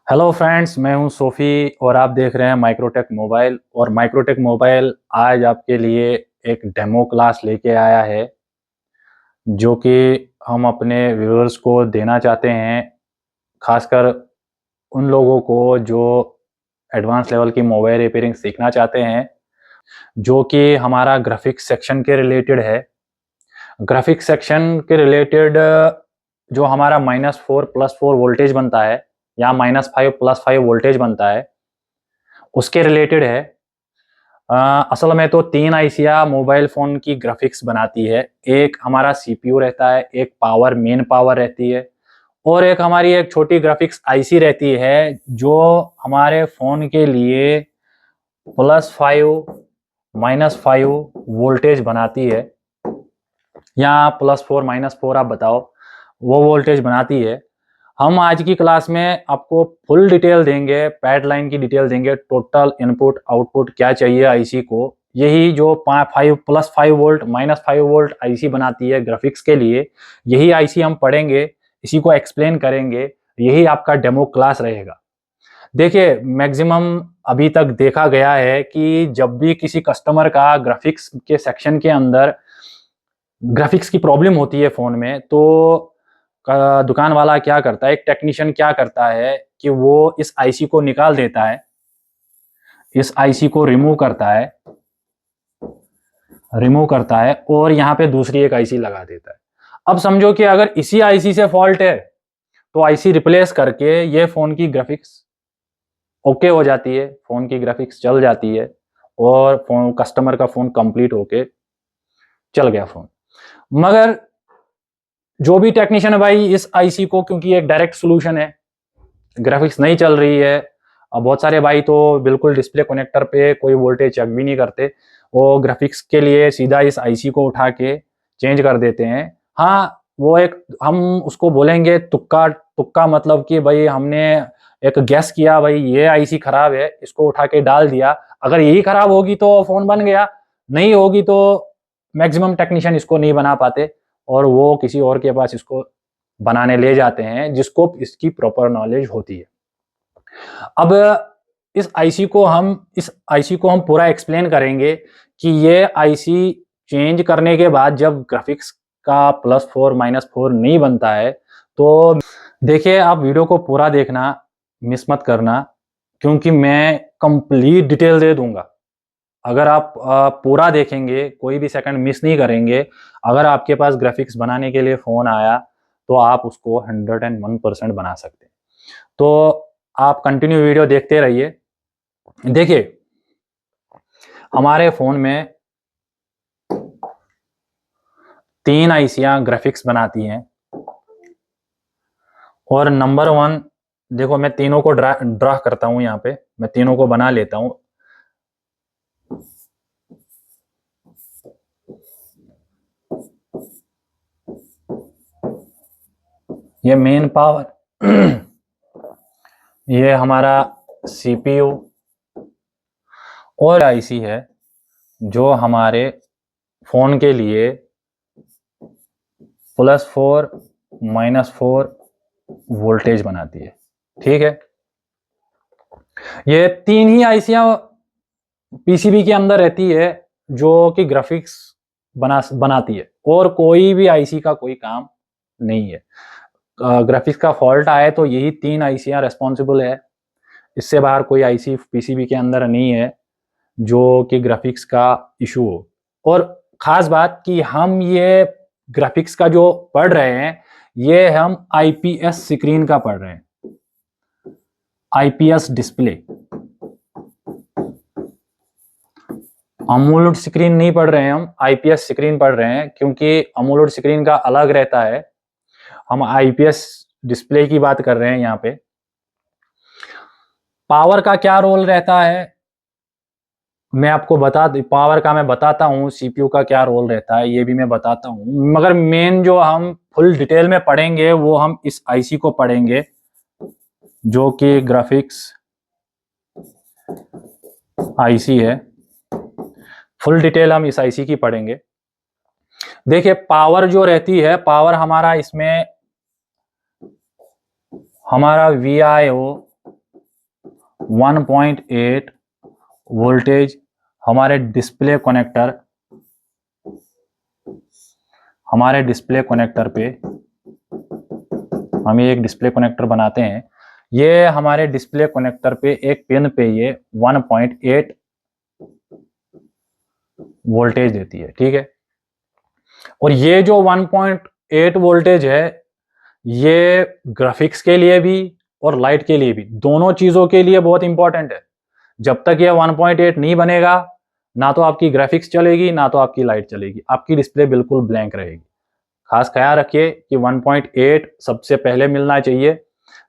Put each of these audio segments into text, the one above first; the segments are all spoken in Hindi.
हेलो फ्रेंड्स, मैं हूं सोफ़ी और आप देख रहे हैं माइक्रोटेक मोबाइल। और माइक्रोटेक मोबाइल आज आपके लिए एक डेमो क्लास लेके आया है जो कि हम अपने व्यूअर्स को देना चाहते हैं, खासकर उन लोगों को जो एडवांस लेवल की मोबाइल रिपेयरिंग सीखना चाहते हैं, जो कि हमारा ग्राफिक्स सेक्शन के रिलेटेड है। ग्राफिक्स सेक्शन के रिलेटेड जो हमारा -4 +4 वोल्टेज बनता है या -5 +5 वोल्टेज बनता है, उसके रिलेटेड है। असल में तो 3 आईसियाँ मोबाइल फ़ोन की ग्राफिक्स बनाती है। एक हमारा सीपीयू रहता है, एक मेन पावर रहती है और एक हमारी एक छोटी ग्राफिक्स आईसी रहती है जो हमारे फ़ोन के लिए +5 -5 वोल्टेज बनाती है, या +4 -4 आप बताओ, वो वोल्टेज बनाती है। हम आज की क्लास में आपको फुल डिटेल देंगे, पैड लाइन की डिटेल देंगे, टोटल इनपुट आउटपुट क्या चाहिए आईसी को। यही जो 5 +5 वोल्ट -5 वोल्ट आईसी बनाती है ग्राफिक्स के लिए, यही आईसी हम पढ़ेंगे, इसी को एक्सप्लेन करेंगे। यही आपका डेमो क्लास रहेगा। देखिए, मैक्सिमम अभी तक देखा गया है कि जब भी किसी कस्टमर का ग्राफिक्स के सेक्शन के अंदर ग्राफिक्स की प्रॉब्लम होती है फ़ोन में, तो दुकान वाला क्या करता है, एक टेक्नीशियन क्या करता है कि वो इस आईसी को निकाल देता है, इस आईसी को रिमूव करता है और यहाँ पे दूसरी एक आईसी लगा देता है। अब समझो कि अगर इसी आईसी से फॉल्ट है, तो आईसी रिप्लेस करके ये फ़ोन की ग्राफिक्स ओके हो जाती है, फ़ोन की ग्राफिक्स चल जाती है और फ़ोन कस्टमर का फ़ोन कंप्लीट होके चल गया फ़ोन। मगर जो भी टेक्नीशियन है भाई, इस आईसी को, क्योंकि एक डायरेक्ट सॉल्यूशन है, ग्राफिक्स नहीं चल रही है। अब बहुत सारे भाई तो बिल्कुल डिस्प्ले कनेक्टर पे कोई वोल्टेज चेक भी नहीं करते, वो ग्राफिक्स के लिए सीधा इस आईसी को उठा के चेंज कर देते हैं। हाँ, वो एक हम उसको बोलेंगे तुक्का तुक्का, मतलब कि भाई हमने एक गैस किया, भाई ये आईसी खराब है, इसको उठा के डाल दिया, अगर यही खराब होगी तो फोन बन गया, नहीं होगी तो मैक्सिमम टेक्नीशियन इसको नहीं बना पाते और वो किसी और के पास इसको बनाने ले जाते हैं जिसको इसकी प्रॉपर नॉलेज होती है। अब इस आईसी को हम पूरा एक्सप्लेन करेंगे कि ये आईसी चेंज करने के बाद जब ग्राफिक्स का +4 -4 नहीं बनता है, तो देखिए, आप वीडियो को पूरा देखना, मिस मत करना, क्योंकि मैं कंप्लीट डिटेल दे दूंगा। अगर आप पूरा देखेंगे, कोई भी सेकंड मिस नहीं करेंगे, अगर आपके पास ग्राफिक्स बनाने के लिए फ़ोन आया, तो आप उसको 101% बना सकते हैं। तो आप कंटिन्यू वीडियो देखते रहिए। देखिए, हमारे फ़ोन में 3 आईसियाँ ग्राफिक्स बनाती हैं और नंबर 1, देखो मैं तीनों को ड्रा करता हूँ, यहाँ पे मैं तीनों को बना लेता हूँ। ये मेन पावर ये हमारा सीपीयू और आईसी है जो हमारे फ़ोन के लिए +4 -4 वोल्टेज बनाती है। ठीक है, ये 3 ही आईसियाँ पीसीबी के अंदर रहती है जो कि ग्राफिक्स बनाती है, और कोई भी आईसी का कोई काम नहीं है। ग्राफिक्स का फॉल्ट आए तो यही 3 आईसियाँ रेस्पॉन्सिबल है, इससे बाहर कोई आईसी पीसीबी के अंदर नहीं है जो कि ग्राफिक्स का इशू हो। और ख़ास बात कि हम ये ग्राफिक्स का जो पढ़ रहे हैं, ये हम आईपीएस स्क्रीन का पढ़ रहे हैं, आईपीएस डिस्प्ले, अमोलेड स्क्रीन नहीं पढ़ रहे हैं, हम आईपीएस स्क्रीन पढ़ रहे हैं, क्योंकि अमोलेड स्क्रीन का अलग रहता है, हम आईपीएस डिस्प्ले की बात कर रहे हैं यहाँ पे। पावर का क्या रोल रहता है, मैं आपको पावर का मैं बताता हूँ, सीपीयू का क्या रोल रहता है ये भी मैं बताता हूँ, मगर मेन जो हम फुल डिटेल में पढ़ेंगे वो हम इस आईसी को पढ़ेंगे जो कि ग्राफिक्स आईसी है। फुल डिटेल हम इस आईसी की पढ़ेंगे। देखिए, पावर जो रहती है, पावर हमारा इसमें हमारा वीआईओ 1.8 वोल्टेज हमारे डिस्प्ले कनेक्टर पे हम ये एक डिस्प्ले कनेक्टर बनाते हैं। ये हमारे डिस्प्ले कनेक्टर पे एक पिन पे ये 1.8 वोल्टेज देती है, ठीक है। और ये जो 1.8 वोल्टेज है ये ग्राफिक्स के लिए भी और लाइट के लिए भी, दोनों चीजों के लिए बहुत इंपॉर्टेंट है। जब तक ये 1.8 नहीं बनेगा, ना तो आपकी ग्राफिक्स चलेगी ना तो आपकी लाइट चलेगी, आपकी डिस्प्ले बिल्कुल ब्लैंक रहेगी। खास ख्याल रखिए कि 1.8 सबसे पहले मिलना चाहिए,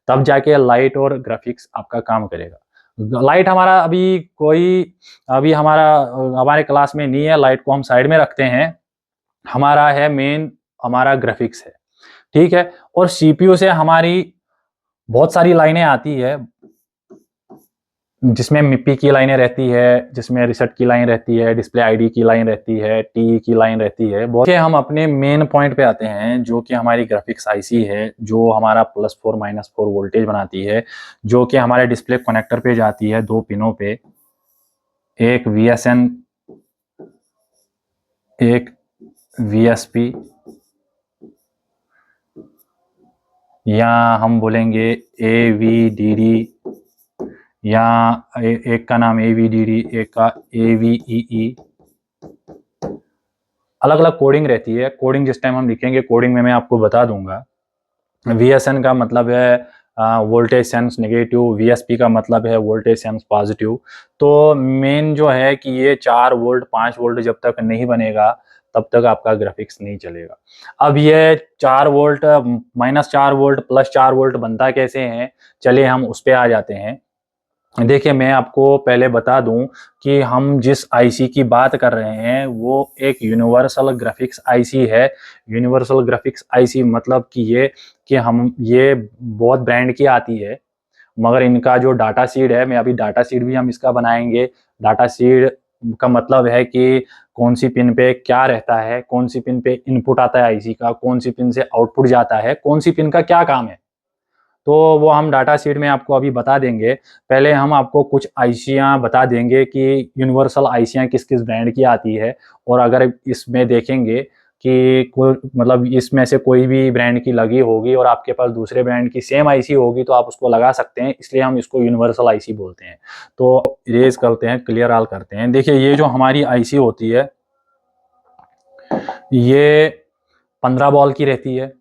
तब जाके लाइट और ग्राफिक्स आपका काम करेगा। लाइट हमारा अभी हमारे क्लास में नहीं है, लाइट को हम साइड में रखते हैं। हमारा है मेन, हमारा ग्राफिक्स है, ठीक है। और सीपीयू से हमारी बहुत सारी लाइनें आती है, जिसमें मिपी की लाइनें रहती है, जिसमें रिसेट की लाइन रहती है, डिस्प्ले आईडी की लाइन रहती है, टी की लाइन रहती है। बहुत हम अपने मेन पॉइंट पे आते हैं, जो कि हमारी ग्राफिक्स आईसी है, जो हमारा +4 -4 वोल्टेज बनाती है, जो कि हमारे डिस्प्ले कनेक्टर पे जाती है 2 पिनों पे, एक VSN, एक VSP, या हम बोलेंगे AVDD, या एक का नाम AVDD, एक का AVEE। अलग अलग कोडिंग रहती है। कोडिंग जिस टाइम हम लिखेंगे, कोडिंग में मैं आपको बता दूंगा। VSN का मतलब है वोल्टेज सेंस नेगेटिव, VSP का मतलब है वोल्टेज सेंस पॉजिटिव। तो मेन जो है कि ये 4 वोल्ट 5 वोल्ट जब तक नहीं बनेगा तब तक आपका ग्राफिक्स नहीं चलेगा। अब ये 4 वोल्ट -4 वोल्ट +4 वोल्ट बनता कैसे है, चलिए हम उस पर आ जाते हैं। देखिए, मैं आपको पहले बता दूं कि हम जिस आईसी की बात कर रहे हैं वो एक यूनिवर्सल ग्राफिक्स आईसी है। यूनिवर्सल ग्राफिक्स आईसी मतलब ये बहुत ब्रांड की आती है, मगर इनका जो डाटा शीट है, मैं अभी डाटा शीट भी हम इसका बनाएंगे। डाटा शीट का मतलब है कि कौन सी पिन पे क्या रहता है, कौन सी पिन पे इनपुट आता है आईसी का, कौन सी पिन से आउटपुट जाता है, कौन सी पिन का क्या काम है, तो वो हम डाटा शीट में आपको अभी बता देंगे। पहले हम आपको कुछ आईसियाँ बता देंगे कि यूनिवर्सल आईसियाँ किस किस ब्रांड की आती है। और अगर इसमें देखेंगे कि कोई मतलब इसमें से कोई भी ब्रांड की लगी होगी और आपके पास दूसरे ब्रांड की सेम आईसी होगी तो आप उसको लगा सकते हैं, इसलिए हम इसको यूनिवर्सल आईसी बोलते हैं। तो इरेज करते हैं, क्लियर ऑल करते हैं। देखिए, ये जो हमारी आईसी होती है ये 15 बॉल की रहती है।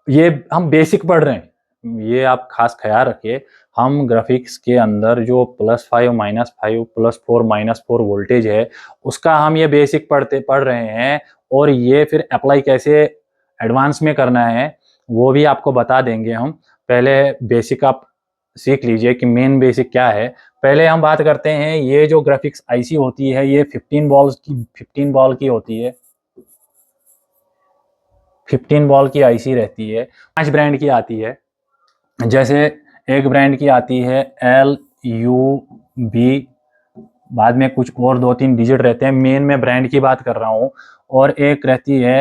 ये हम बेसिक पढ़ रहे हैं, ये आप खास ख्याल रखिए। हम ग्राफिक्स के अंदर जो +5 -5 +4 -4 वोल्टेज है, उसका हम ये बेसिक पढ़ रहे हैं। और ये फिर अप्लाई कैसे एडवांस में करना है वो भी आपको बता देंगे हम। पहले बेसिक आप सीख लीजिए कि मेन बेसिक क्या है। पहले हम बात करते हैं, ये जो ग्राफिक्स आईसी होती है ये 15 बॉल की होती है। 15 बॉल की आईसी रहती है। 5 ब्रांड की आती है। जैसे एक ब्रांड की आती है LUB, बाद में कुछ और 2-3 डिजिट रहते हैं, मेन में ब्रांड की बात कर रहा हूं। और एक रहती है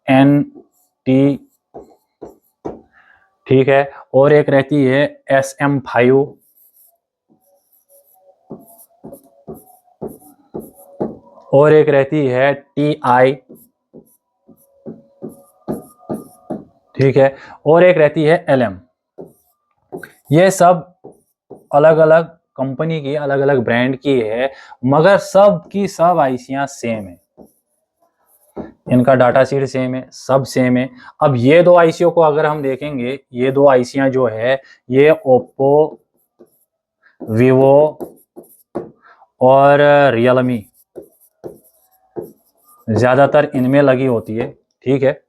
NT, ठीक है। और एक रहती है SM5, और एक रहती है TI, ठीक है। और एक रहती है LM। ये सब अलग अलग कंपनी की, अलग अलग ब्रांड की है, मगर सब की सब आईसियां सेम है। इनका डाटा शीट सेम है, सब सेम है। अब ये दो आईसीओ को अगर हम देखेंगे, ये दो आईसियां जो है ये ओप्पो, वीवो और रियलमी, ज्यादातर इनमें लगी होती है, ठीक है।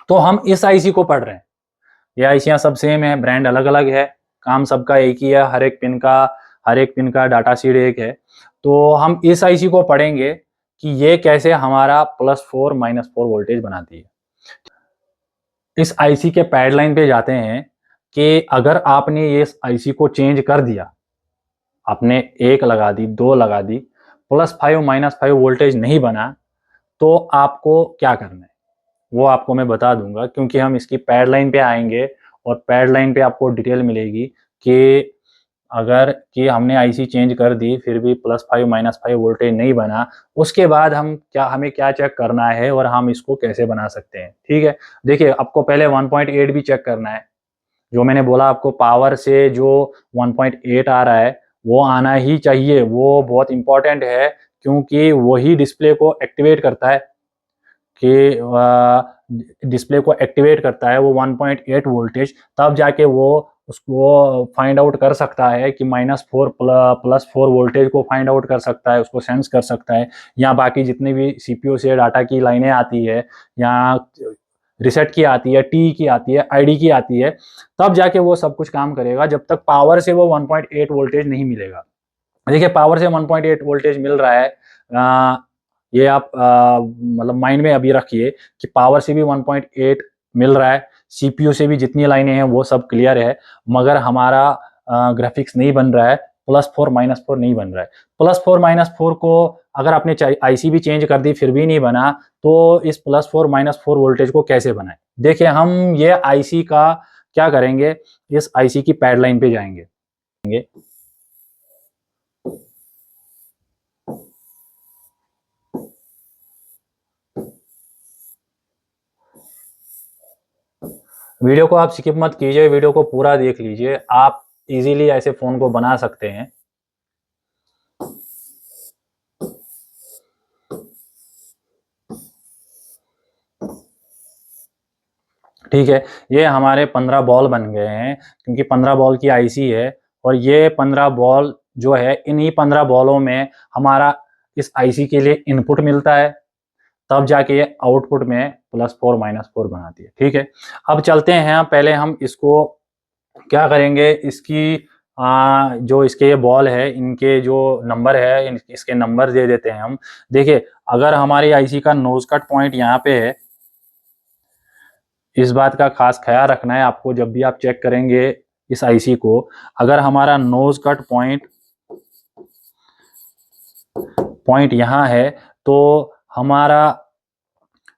तो हम इस आईसी को पढ़ रहे हैं। ये आईसियां सब सेम है, ब्रांड अलग अलग है, काम सबका एक ही है, हर एक पिन का डाटा शीट एक है। तो हम इस आईसी को पढ़ेंगे कि ये कैसे हमारा +4 -4 वोल्टेज बनाती है। इस आईसी के पैडलाइन पे जाते हैं कि अगर आपने ये आईसी को चेंज कर दिया, आपने 1 लगा दी, 2 लगा दी, +5 -5 वोल्टेज नहीं बना, तो आपको क्या करना है वो आपको मैं बता दूंगा, क्योंकि हम इसकी पैडलाइन पे आएंगे और पैडलाइन पे आपको डिटेल मिलेगी कि अगर कि हमने आईसी चेंज कर दी फिर भी +5 -5 वोल्टेज नहीं बना, उसके बाद हमें क्या चेक करना है और हम इसको कैसे बना सकते हैं। ठीक है, देखिए आपको पहले 1.8 भी चेक करना है। जो मैंने बोला आपको पावर से जो 1.8 आ रहा है वो आना ही चाहिए, वो बहुत इंपॉर्टेंट है क्योंकि वही डिस्प्ले को एक्टिवेट करता है कि डिस्प्ले को एक्टिवेट करता है वो 1.8 वोल्टेज, तब जाके वो उसको फाइंड आउट कर सकता है कि -4 +4 वोल्टेज को फाइंड आउट कर सकता है, उसको सेंस कर सकता है। या बाकी जितनी भी सीपीयू से डाटा की लाइनें आती है या रिसेट की आती है, टी की आती है, आईडी की आती है, तब जाके वो सब कुछ काम करेगा। जब तक पावर से वो 1.8 वोल्टेज नहीं मिलेगा। देखिए पावर से 1.8 वोल्टेज मिल रहा है, ये आप मतलब माइंड में अभी रखिए कि पावर से भी 1.8 मिल रहा है, सीपीयू से भी जितनी लाइनें हैं वो सब क्लियर है, मगर हमारा ग्राफिक्स नहीं बन रहा है, +4 -4 नहीं बन रहा है। +4 -4 को अगर आपने आईसी भी चेंज कर दी फिर भी नहीं बना, तो इस +4 -4 वोल्टेज को कैसे बनाएं? देखिए हम ये आईसी का क्या करेंगे, इस आईसी की पैड लाइन पे जाएंगे। वीडियो को आप स्किप मत कीजिए, वीडियो को पूरा देख लीजिए, आप इजीली ऐसे फ़ोन को बना सकते हैं। ठीक है, ये हमारे 15 बॉल बन गए हैं क्योंकि 15 बॉल की आईसी है और ये 15 बॉल जो है, इन्हीं 15 बॉलों में हमारा इस आईसी के लिए इनपुट मिलता है, तब जाके ये आउटपुट में +4 -4 बनाती है। ठीक है, अब चलते हैं, पहले हम इसको क्या करेंगे, इसकी जो इसके ये बॉल है इनके जो नंबर है इसके नंबर दे देते हैं हम। देखिए अगर हमारी आईसी का नोज कट पॉइंट यहाँ पे है, इस बात का खास ख्याल रखना है आपको जब भी आप चेक करेंगे इस आईसी को। अगर हमारा नोज कट पॉइंट यहाँ है तो हमारा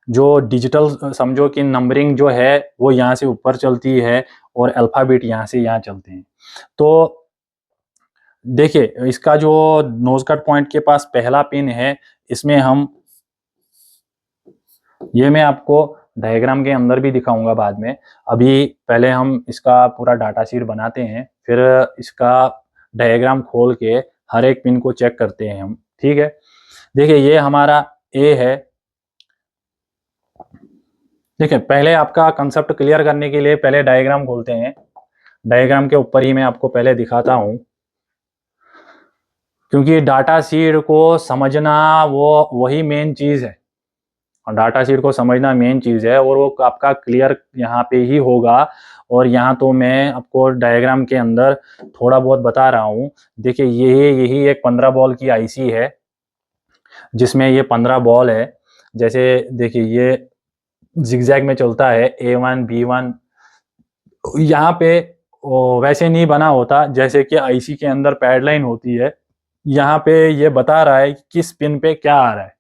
जो डिजिटल समझो कि नंबरिंग जो है वो यहाँ से ऊपर चलती है और अल्फ़ाबेट यहाँ से यहाँ चलते हैं। तो देखिए इसका जो नोज कट पॉइंट के पास पहला पिन है, इसमें हम ये मैं आपको डायग्राम के अंदर भी दिखाऊंगा बाद में। अभी पहले हम इसका पूरा डाटा शीट बनाते हैं, फिर इसका डायग्राम खोल के हर एक पिन को चेक करते हैं हम। ठीक है, देखिए ये हमारा ए है। देखिए पहले आपका कंसेप्ट क्लियर करने के लिए पहले डायग्राम खोलते हैं, डायग्राम के ऊपर ही मैं आपको पहले दिखाता हूँ क्योंकि डाटा शीट को समझना वो वही मेन चीज़ है, और डाटा शीट को समझना मेन चीज़ है और वो आपका क्लियर यहाँ पे ही होगा। और यहाँ तो मैं आपको डायग्राम के अंदर थोड़ा बहुत बता रहा हूँ। देखिए यही एक 15 बॉल की आईसी है जिसमें ये 15 बॉल है। जैसे देखिए ये जिगजैग में चलता है, A1 B1 यहाँ पे वैसे नहीं बना होता जैसे कि आईसी के अंदर पैड लाइन होती है। यहाँ पे ये बता रहा है कि किस पिन पे क्या आ रहा है।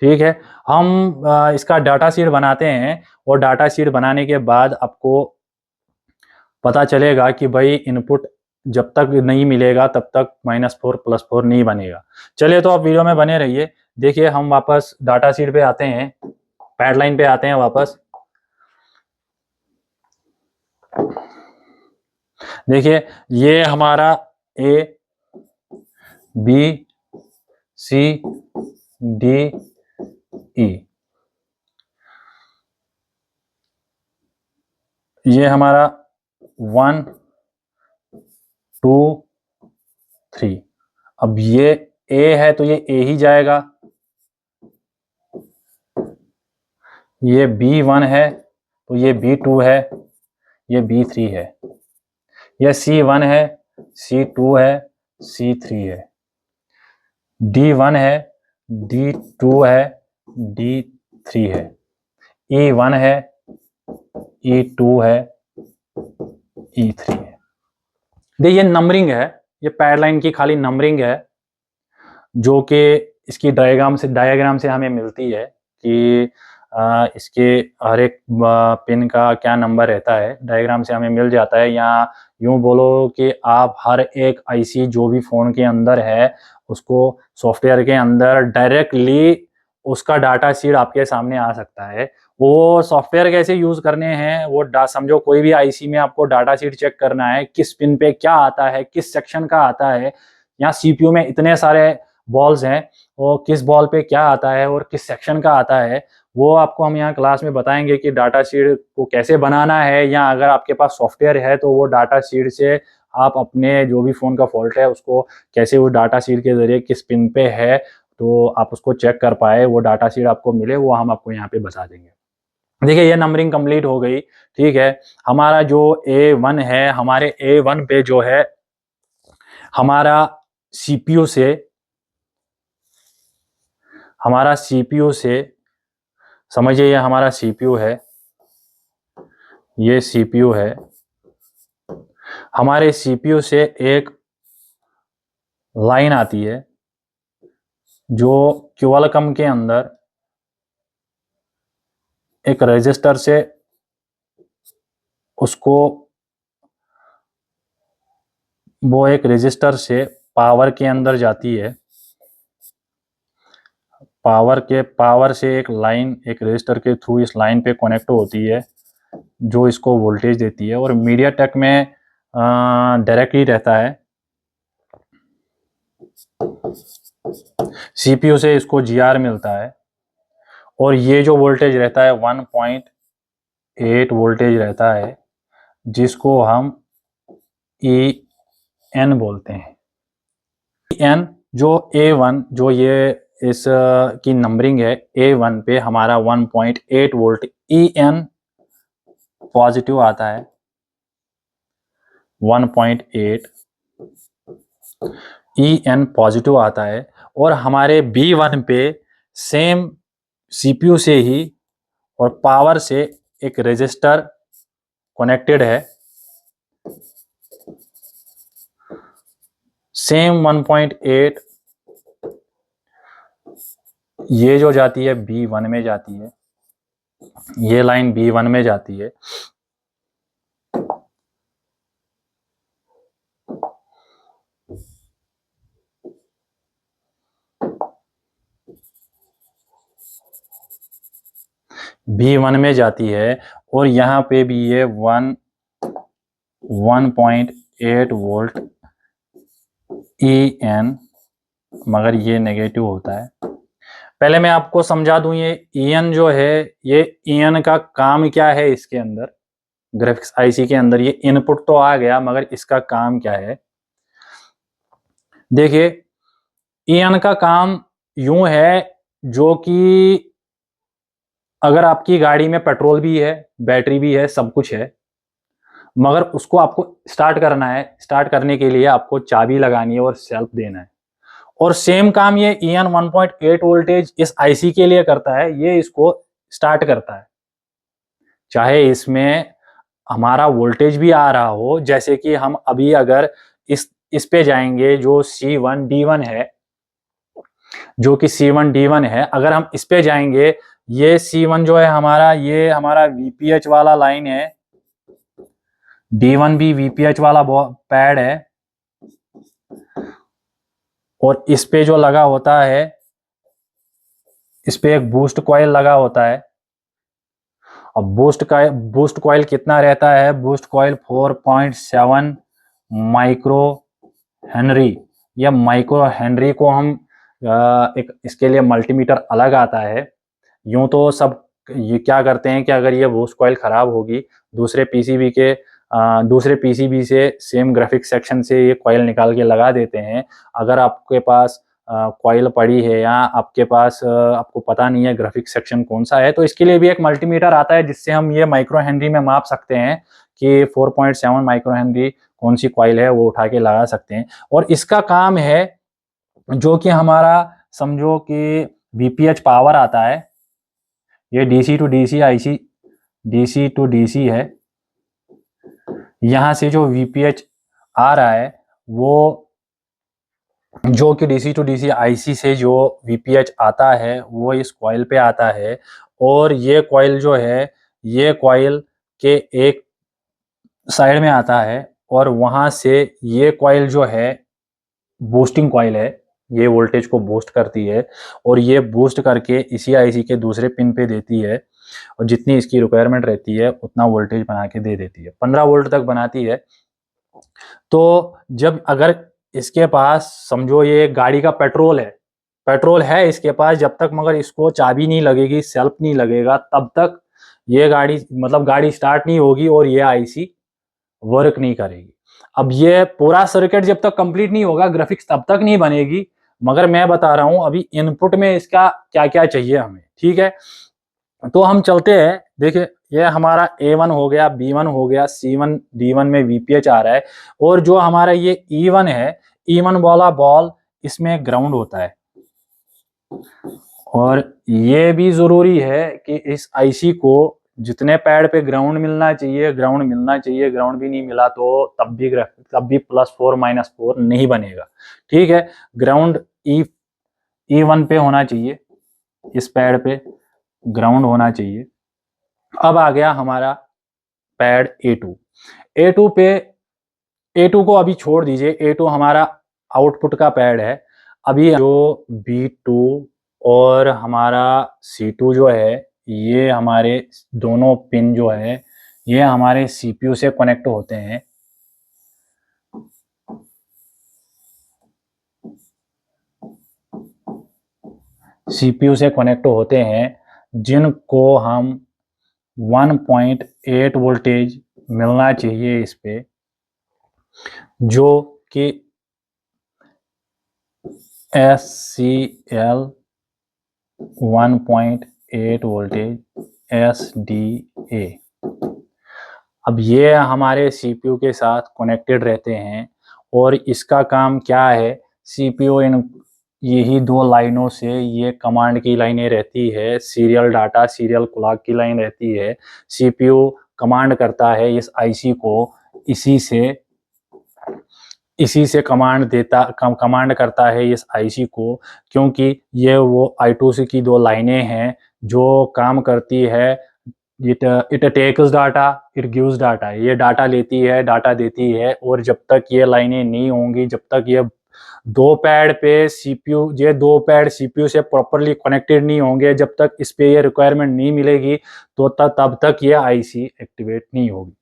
ठीक है, हम इसका डाटा शीट बनाते हैं और डाटा शीट बनाने के बाद आपको पता चलेगा कि भाई इनपुट जब तक नहीं मिलेगा तब तक -4 +4 नहीं बनेगा। चलिए तो आप वीडियो में बने रहिए। देखिए हम वापस डाटा शीट पे आते हैं, पैड लाइन पे आते हैं वापस। देखिए ये हमारा A B C D E, ये हमारा 1 2 3। अब ये A है तो ये A ही जाएगा, ये B1 है तो ये B2 है, ये B3 है, ये C1 है, C2 है, C3 है, D1 है, D2 है, D3 है, E1 है, E2 है, E3 है। देखिए नंबरिंग है, ये पैड लाइन की खाली नंबरिंग है जो कि इसकी डायग्राम से हमें मिलती है कि इसके हर एक पिन का क्या नंबर रहता है, डायग्राम से हमें मिल जाता है। या यूँ बोलो कि आप हर एक आईसी जो भी फ़ोन के अंदर है, उसको सॉफ्टवेयर के अंदर डायरेक्टली उसका डाटा शीट आपके सामने आ सकता है। वो सॉफ्टवेयर कैसे यूज़ करने हैं, वो समझो कोई भी आईसी में आपको डाटा शीट चेक करना है, किस पिन पे क्या आता है, किस सेक्शन का आता है। यहाँ सीपीयू में इतने सारे बॉल्स हैं, वो किस बॉल पे क्या आता है और किस सेक्शन का आता है, वो आपको हम यहाँ क्लास में बताएंगे कि डाटा शीट को कैसे बनाना है। या अगर आपके पास सॉफ्टवेयर है तो वो डाटा शीट से आप अपने जो भी फ़ोन का फॉल्ट है उसको कैसे वो डाटा शीट के ज़रिए किस पिन पे है तो आप उसको चेक कर पाए, वो डाटा शीट आपको मिले, वो हम आपको यहाँ पे बता देंगे। देखिए ये नंबरिंग कंप्लीट हो गई, ठीक है। हमारा जो A1 है, हमारे A1 पे जो है हमारा सीपीयू से समझिए ये हमारा सीपीयू है, ये सीपीयू है। हमारे सीपीयू से एक लाइन आती है जो क्यूलकम के अंदर एक रजिस्टर से वो एक रजिस्टर से पावर के अंदर जाती है। पावर से एक लाइन एक रजिस्टर के थ्रू इस लाइन पे कनेक्ट होती है जो इसको वोल्टेज देती है। और मीडियाटेक में डायरेक्टली रहता है, सीपीयू से इसको जीआर मिलता है। और ये जो वोल्टेज रहता है 1.8 वोल्टेज रहता है, जिसको हम ई एन बोलते हैं। एन जो A1 जो ये इस की नंबरिंग है, A1 पे हमारा 1.8 वोल्ट EN पॉजिटिव आता है, 1.8 EN पॉजिटिव आता है। और हमारे B1 पे सेम CPU से ही और पावर से एक रजिस्टर कनेक्टेड है, सेम 1.8। ये जो जाती है B1 में जाती है, ये लाइन B1 में जाती है। B1 में जाती है और यहाँ पे भी ये 1.8 वोल्ट EN, मगर ये नेगेटिव होता है। पहले मैं आपको समझा दूं, ये EN जो है, ये EN का काम क्या है इसके अंदर, ग्राफिक्स आईसी के अंदर। ये इनपुट तो आ गया, मगर इसका काम क्या है देखिए। EN का काम यूं है, जो कि अगर आपकी गाड़ी में पेट्रोल भी है, बैटरी भी है, सब कुछ है, मगर उसको आपको स्टार्ट करना है। स्टार्ट करने के लिए आपको चाबी लगानी है और सेल्फ देना है। और सेम काम ये EN 1.8 वोल्टेज इस आईसी के लिए करता है, ये इसको स्टार्ट करता है। चाहे इसमें हमारा वोल्टेज भी आ रहा हो, जैसे कि हम अभी अगर इस पे जाएंगे जो C1D1 है, जो कि C1D1 है, अगर हम इस पे जाएंगे, ये C1 जो है हमारा, ये हमारा VPH वाला लाइन है, D1 भी VPH वाला पैड है। और इस पे जो लगा होता है, इस पे एक बूस्ट कॉइल लगा होता है। अब बूस्ट कॉइल कितना रहता है, बूस्ट कॉइल 4.7 माइक्रो हेनरी। या माइक्रो हेनरी को हम एक इसके लिए मल्टीमीटर अलग आता है। यूं तो सब ये क्या करते हैं कि अगर ये बूस्ट कॉइल खराब होगी, दूसरे पीसीबी से सेम ग्राफिक्स सेक्शन से ये कॉइल निकाल के लगा देते हैं। अगर आपके पास कॉइल पड़ी है या आपके पास आपको पता नहीं है ग्राफिक्स सेक्शन कौन सा है, तो इसके लिए भी एक मल्टीमीटर आता है, जिससे हम ये माइक्रो हेनरी में माप सकते हैं कि 4.7 माइक्रो हेनरी कौन सी कॉइल है, वो उठा के लगा सकते हैं। और इसका काम है, जो कि हमारा समझो कि VPH पावर आता है, ये DC to DC IC, DC to DC है। यहाँ से जो VPH आ रहा है, वो जो कि DC टू DC आईसी से जो VPH आता है, वो इस कॉइल पे आता है। और ये कॉइल जो है ये कॉइल के एक साइड में आता है और वहां से ये कॉइल जो है बूस्टिंग कॉइल है, ये वोल्टेज को बूस्ट करती है और ये बूस्ट करके इसी आईसी के दूसरे पिन पे देती है और जितनी इसकी रिक्वायरमेंट रहती है उतना वोल्टेज बना के दे देती है, 15 वोल्ट तक बनाती है। तो जब अगर इसके पास समझो ये गाड़ी का पेट्रोल है इसके पास, जब तक मगर इसको चाबी नहीं लगेगी, सेल्फ नहीं लगेगा, तब तक ये गाड़ी मतलब गाड़ी स्टार्ट नहीं होगी और ये आईसी वर्क नहीं करेगी। अब ये पूरा सर्किट जब तक कंप्लीट नहीं होगा, ग्राफिक्स तब तक नहीं बनेगी। मगर मैं बता रहा हूं अभी इनपुट में इसका क्या क्या चाहिए हमें, ठीक है। तो हम चलते हैं, देखिए ये हमारा A1 हो गया, B1 हो गया, C1 D1 में VPH आ रहा है और जो हमारा ये E1 है, E1 वाला बॉल इसमें ग्राउंड होता है। और ये भी जरूरी है कि इस आईसी को जितने पैड पे ग्राउंड मिलना चाहिए ग्राउंड भी नहीं मिला तो तब भी +4 -4 नहीं बनेगा, ठीक है। ग्राउंड E1 पे होना चाहिए, इस पैड पे ग्राउंड होना चाहिए। अब आ गया हमारा पैड A2 पे, A2 को अभी छोड़ दीजिए, A2 हमारा आउटपुट का पैड है। अभी जो B2 और हमारा C2 जो है ये हमारे दोनों पिन जो है ये हमारे CPU से कनेक्ट होते हैं। CPU से कनेक्ट होते हैं जिनको हम 1.8 वोल्टेज मिलना चाहिए इस पे, जो कि SCL 1.8 वोल्टेज SDA। अब ये हमारे CPU के साथ कनेक्टेड रहते हैं और इसका काम क्या है, CPU इन यही दो लाइनों से, ये कमांड की लाइनें रहती है, सीरियल डाटा सीरियल क्लॉक की लाइन रहती है। CPU कमांड करता है इस आईसी को, इसी से कमांड करता है इस आईसी को, क्योंकि ये वो I2C की दो लाइनें हैं जो काम करती है। It takes data, it gives data, ये डाटा लेती है, डाटा देती है। और जब तक ये लाइनें नहीं होंगी, जब तक ये दो पैड सीपीयू से प्रॉपरली कनेक्टेड नहीं होंगे, जब तक इस पे ये रिक्वायरमेंट नहीं मिलेगी तो तब तक ये आईसी एक्टिवेट नहीं होगी,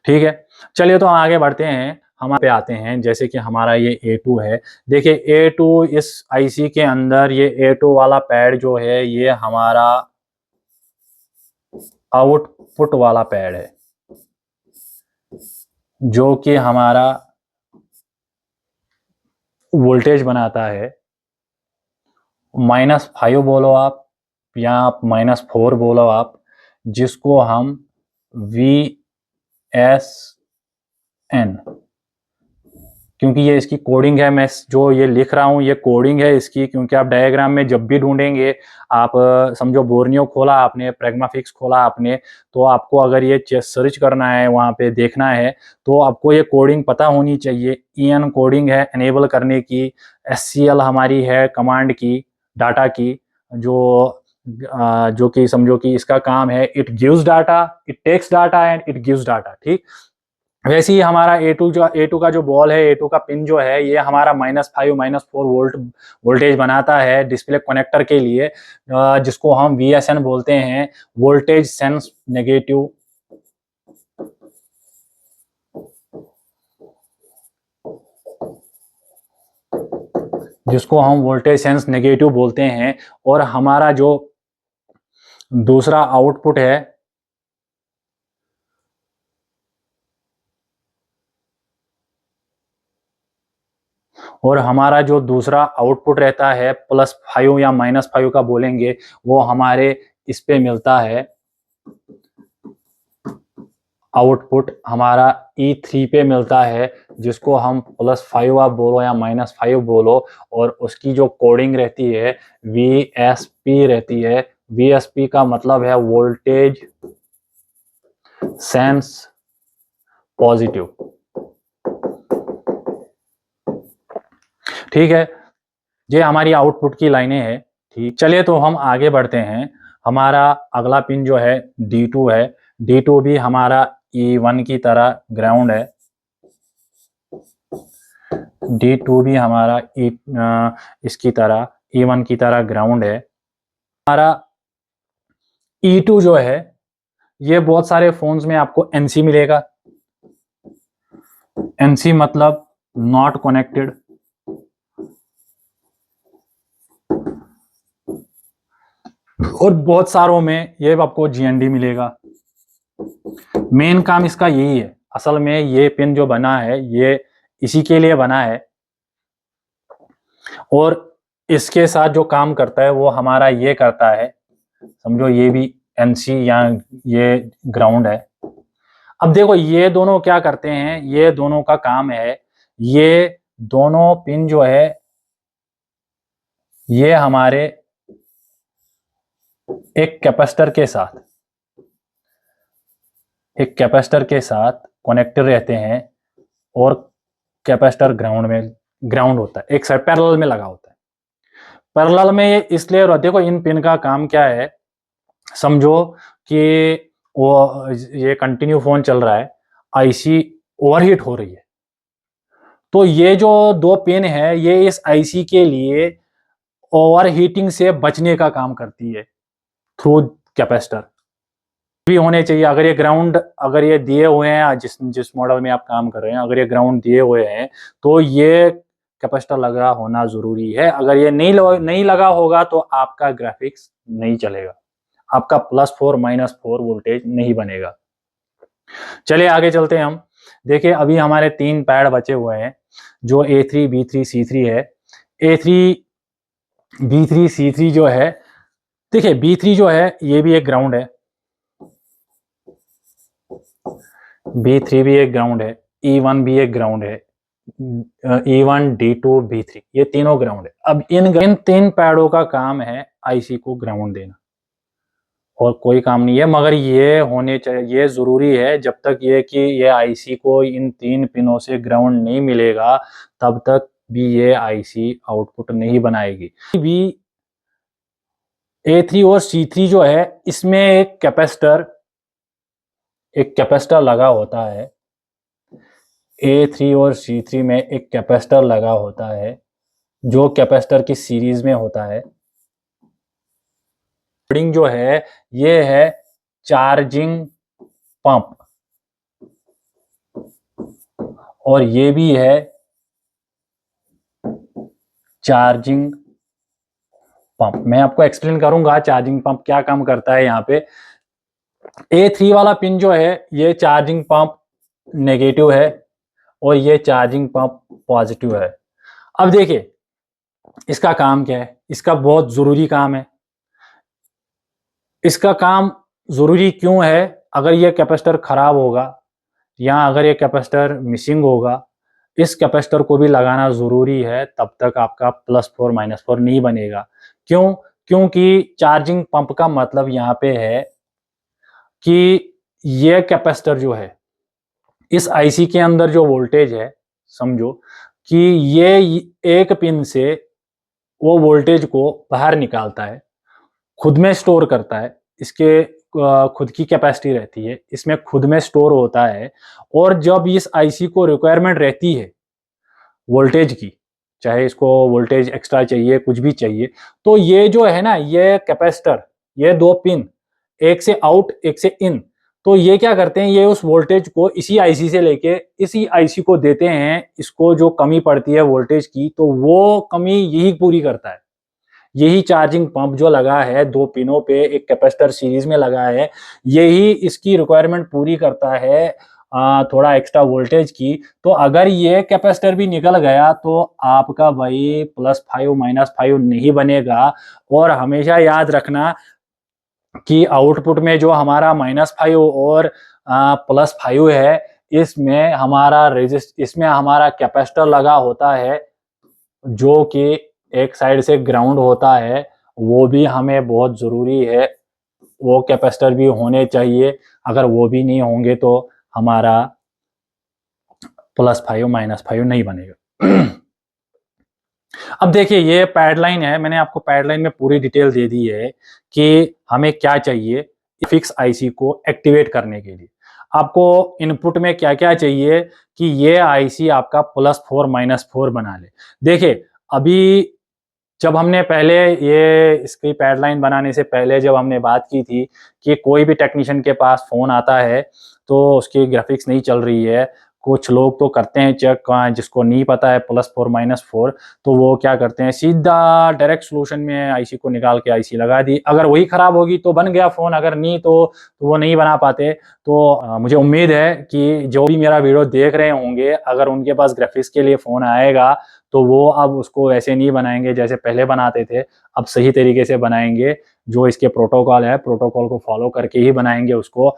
ठीक है। चलिए तो आगे बढ़ते हैं, हम पे आते हैं। जैसे कि हमारा ये A2 है, देखिए A2 इस आईसी के अंदर, ये A2 वाला पैड जो है ये हमारा आउटपुट वाला पैड है, जो कि हमारा वोल्टेज बनाता है। -5 बोलो आप या आप -4 बोलो आप, जिसको हम VSN, क्योंकि ये इसकी कोडिंग है, मैं जो ये लिख रहा हूँ ये कोडिंग है इसकी, क्योंकि आप डायग्राम में जब भी ढूंढेंगे, आप समझो बोर्नियो खोला आपने, प्रेग्माफिक्स खोला आपने, तो आपको अगर ये सर्च करना है, वहाँ पे देखना है, तो आपको ये कोडिंग पता होनी चाहिए। EN कोडिंग है एनेबल करने की, SCL हमारी है कमांड की, डाटा की, जो कि समझो कि इसका काम है, it gives data, it takes data and it gives data, ठीक। वैसे ही हमारा A2 का जो बॉल है, A2 का पिन जो है ये हमारा -5 -4 वोल्ट वोल्टेज बनाता है डिस्प्ले कनेक्टर के लिए, जिसको हम VSN बोलते हैं, वोल्टेज सेंस नेगेटिव, जिसको हम वोल्टेज सेंस नेगेटिव बोलते हैं। और हमारा जो दूसरा आउटपुट है, रहता है +5 या -5 का बोलेंगे, वो हमारे इस पे मिलता है। आउटपुट हमारा E3 पे मिलता है, जिसको हम +5 आप बोलो या -5 बोलो, और उसकी जो कोडिंग रहती है VSP रहती है। VSP का मतलब है वोल्टेज सेंस पॉजिटिव, ठीक है। ये हमारी आउटपुट की लाइनें हैं, ठीक। चलिए तो हम आगे बढ़ते हैं, हमारा अगला पिन जो है D2 है। D2 भी हमारा E1 की तरह ग्राउंड है। D2 भी हमारा इसकी तरह E1 की तरह ग्राउंड है। हमारा E2 जो है ये बहुत सारे फोन्स में आपको NC मिलेगा। NC मतलब नॉट कनेक्टेड। और बहुत सारों में ये आपको GND मिलेगा। मेन काम इसका यही है। असल में ये पिन जो बना है ये इसी के लिए बना है, और इसके साथ जो काम करता है वो हमारा ये करता है। समझो ये भी NC या ये ग्राउंड है। अब देखो ये दोनों क्या करते हैं, ये दोनों का काम है, ये दोनों पिन जो है ये हमारे एक कैपेसिटर के साथ कनेक्टेड रहते हैं, और कैपेसिटर ग्राउंड होता है, एक साइड पैरेलल में लगा होता है। पैरेलल में ये इसलिए देखो इन पिन का काम क्या है, समझो कि वो ये कंटिन्यू फोन चल रहा है, आईसी ओवरहीट हो रही है, तो ये जो दो पिन है ये इस आईसी के लिए ओवरहीटिंग से बचने का काम करती है थ्रू कैपेसिटर भी होने चाहिए। अगर ये दिए हुए हैं, जिस मॉडल में आप काम कर रहे हैं, अगर ये ग्राउंड दिए हुए हैं तो ये कैपेसिटर लगा होना जरूरी है। अगर ये नहीं लगा होगा तो आपका ग्राफिक्स नहीं चलेगा, आपका +4 -4 वोल्टेज नहीं बनेगा। चलिए आगे चलते हैं हम। देखिए अभी हमारे 3 पैड बचे हुए हैं जो A3 B3 C3 है। A3 B3 C3 जो है, देखिए B3 जो है ये भी एक ग्राउंड है, B3 भी एक ग्राउंड है, E1 भी एक ग्राउंड है, E1 D2 B3 ये तीनों ग्राउंड है। अब इन 3 पैडों का काम है आईसी को ग्राउंड देना, और कोई काम नहीं है, मगर ये होने चाहिए, ये जरूरी है। जब तक ये कि ये आईसी को इन 3 पिनों से ग्राउंड नहीं मिलेगा तब तक भी ये आईसी आउटपुट नहीं बनाएगी। भी A3 और C3 जो है इसमें एक कैपेसिटर लगा होता है। A3 और C3 में एक कैपेसिटर लगा होता है जो कैपेसिटर की सीरीज में होता है। जो है ये है चार्जिंग पंप, और ये भी है चार्जिंग पंप। मैं आपको एक्सप्लेन करूंगा चार्जिंग पंप क्या काम करता है। यहाँ पे A3 वाला पिन जो है ये चार्जिंग पंप नेगेटिव है, और ये चार्जिंग पंप पॉजिटिव है। अब देखिए इसका काम क्या है, इसका बहुत जरूरी काम है। इसका काम जरूरी क्यों है, अगर ये कैपेसिटर खराब होगा या अगर ये कैपेसिटर मिसिंग होगा, इस कैपेसिटर को भी लगाना जरूरी है, तब तक आपका +4 -4 नहीं बनेगा। क्यों? क्योंकि चार्जिंग पंप का मतलब यहाँ पे है कि ये कैपेसिटर जो है इस आईसी के अंदर जो वोल्टेज है, समझो कि ये एक पिन से वो वोल्टेज को बाहर निकालता है, खुद में स्टोर करता है। इसके खुद की कैपेसिटी रहती है, इसमें खुद में स्टोर होता है, और जब इस आईसी को रिक्वायरमेंट रहती है वोल्टेज की, चाहे इसको वोल्टेज एक्स्ट्रा चाहिए, कुछ भी चाहिए, तो ये जो है ना, ये कैपेसिटर, ये 2 पिन, एक से आउट एक से इन, तो ये क्या करते हैं, ये उस वोल्टेज को इसी आईसी से लेके इसी आईसी को देते हैं। इसको जो कमी पड़ती है वोल्टेज की, तो वो कमी यही पूरी करता है। यही चार्जिंग पंप जो लगा है 2 पिनों पे, एक कैपेसिटर सीरीज में लगा है, यही इसकी रिक्वायरमेंट पूरी करता है, थोड़ा एक्स्ट्रा वोल्टेज की। तो अगर ये कैपेसिटर भी निकल गया तो आपका भाई +5 -5 नहीं बनेगा। और हमेशा याद रखना कि आउटपुट में जो हमारा -5 और +5 है, इसमें हमारा कैपेसिटर लगा होता है जो कि एक साइड से ग्राउंड होता है। वो भी हमें बहुत जरूरी है, वो कैपेसिटर भी होने चाहिए। अगर वो भी नहीं होंगे तो हमारा +5 -5 नहीं बनेगा। अब देखिए ये पैडलाइन है, मैंने आपको पैडलाइन में पूरी डिटेल दे दी है कि हमें क्या चाहिए फिक्स आईसी को एक्टिवेट करने के लिए। आपको इनपुट में क्या-क्या चाहिए कि ये आईसी आपका +4 -4 बना ले। देखिए, अभी जब हमने पहले ये इसकी पैडलाइन बनाने से पहले जब हमने बात की थी कि कोई भी टेक्नीशियन के पास फ़ोन आता है, तो उसकी ग्राफ़िक्स नहीं चल रही है। कुछ लोग तो करते हैं चेक जिसको नहीं पता है +4 -4 तो वो क्या करते हैं सीधा डायरेक्ट सॉल्यूशन में आईसी को निकाल के आईसी लगा दी। अगर वही खराब होगी तो बन गया फ़ोन, अगर नहीं तो वो नहीं बना पाते। तो मुझे उम्मीद है कि जो भी मेरा वीडियो देख रहे होंगे, अगर उनके पास ग्राफ़िक्स के लिए फ़ोन आएगा तो वो अब उसको ऐसे नहीं बनाएँगे जैसे पहले बनाते थे, अब सही तरीके से बनाएँगे। जो इसके प्रोटोकॉल है, प्रोटोकॉल को फ़ॉलो करके ही बनाएँगे उसको।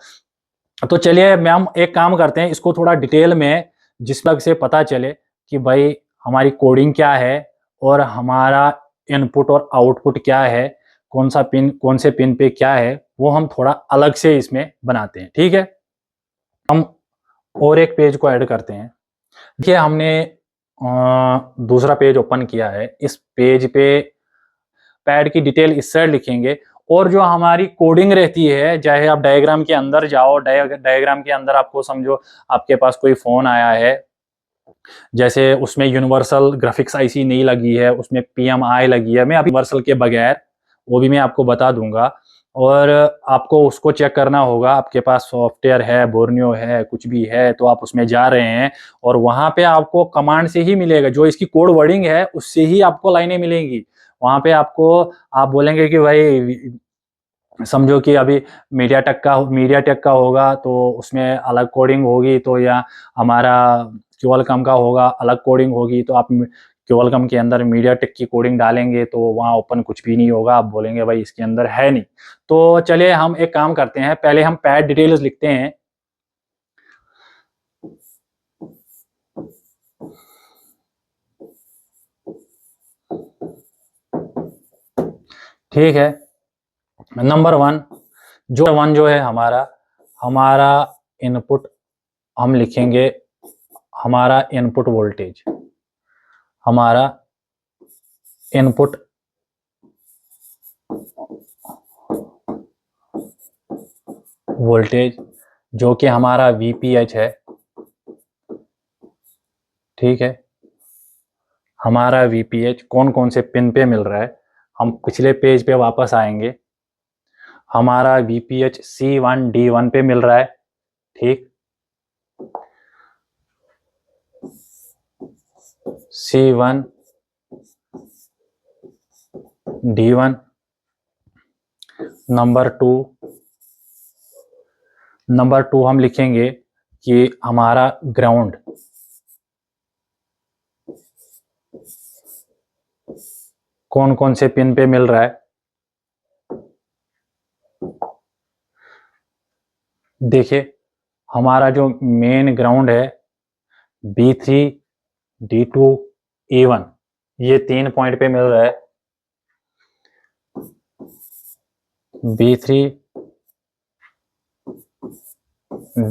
तो चलिए हम एक काम करते हैं, इसको थोड़ा डिटेल में जिस लग से पता चले कि भाई हमारी कोडिंग क्या है और हमारा इनपुट और आउटपुट क्या है, कौन-सा पिन कौन से पिन पे क्या है, वो हम थोड़ा अलग से इसमें बनाते हैं, ठीक है? हम और एक पेज को ऐड करते हैं। देखिए हमने दूसरा पेज ओपन किया है। इस पेज पे पैड की डिटेल इस साइड लिखेंगे और जो हमारी कोडिंग रहती है, चाहे आप डायग्राम के अंदर जाओ, डायग्राम के अंदर आपको समझो आपके पास कोई फ़ोन आया है, जैसे उसमें यूनिवर्सल ग्राफिक्स आईसी नहीं लगी है, उसमें पीएमआई लगी है। मैं अभी यूनिवर्सल के बगैर, वो भी मैं आपको बता दूँगा और आपको उसको चेक करना होगा। आपके पास सॉफ्टवेयर है, बोर्नियो है, कुछ भी है, तो आप उसमें जा रहे हैं और वहाँ पे आपको कमांड से ही मिलेगा। जो इसकी कोड वर्डिंग है, उससे ही आपको लाइनें मिलेंगी। वहाँ पे आपको आप बोलेंगे कि भाई समझो कि अभी मीडियाटेक का होगा तो उसमें अलग कोडिंग होगी, तो या हमारा क्यूएलकॉम का होगा अलग कोडिंग होगी, तो आप क्यूएलकॉम के अंदर मीडियाटेक की कोडिंग डालेंगे तो वहाँ ओपन कुछ भी नहीं होगा, आप बोलेंगे भाई इसके अंदर है नहीं। तो चलिए हम एक काम करते हैं, पहले हम पैड डिटेल्स लिखते हैं। ठीक है, नंबर वन जो है हमारा इनपुट हम लिखेंगे, हमारा इनपुट वोल्टेज, हमारा इनपुट वोल्टेज जो कि हमारा वीपीएच है, ठीक है। हमारा वीपीएच कौन कौन से पिन पे मिल रहा है, हम पिछले पेज पे वापस आएंगे। हमारा वीपीएच C1 D1 पे मिल रहा है, ठीक। C1 D1। नंबर टू हम लिखेंगे कि हमारा ग्राउंड कौन कौन से पिन पे मिल रहा है। देखिए हमारा जो मेन ग्राउंड है B3 D2 E1, ये 3 पॉइंट पे मिल रहा है। B3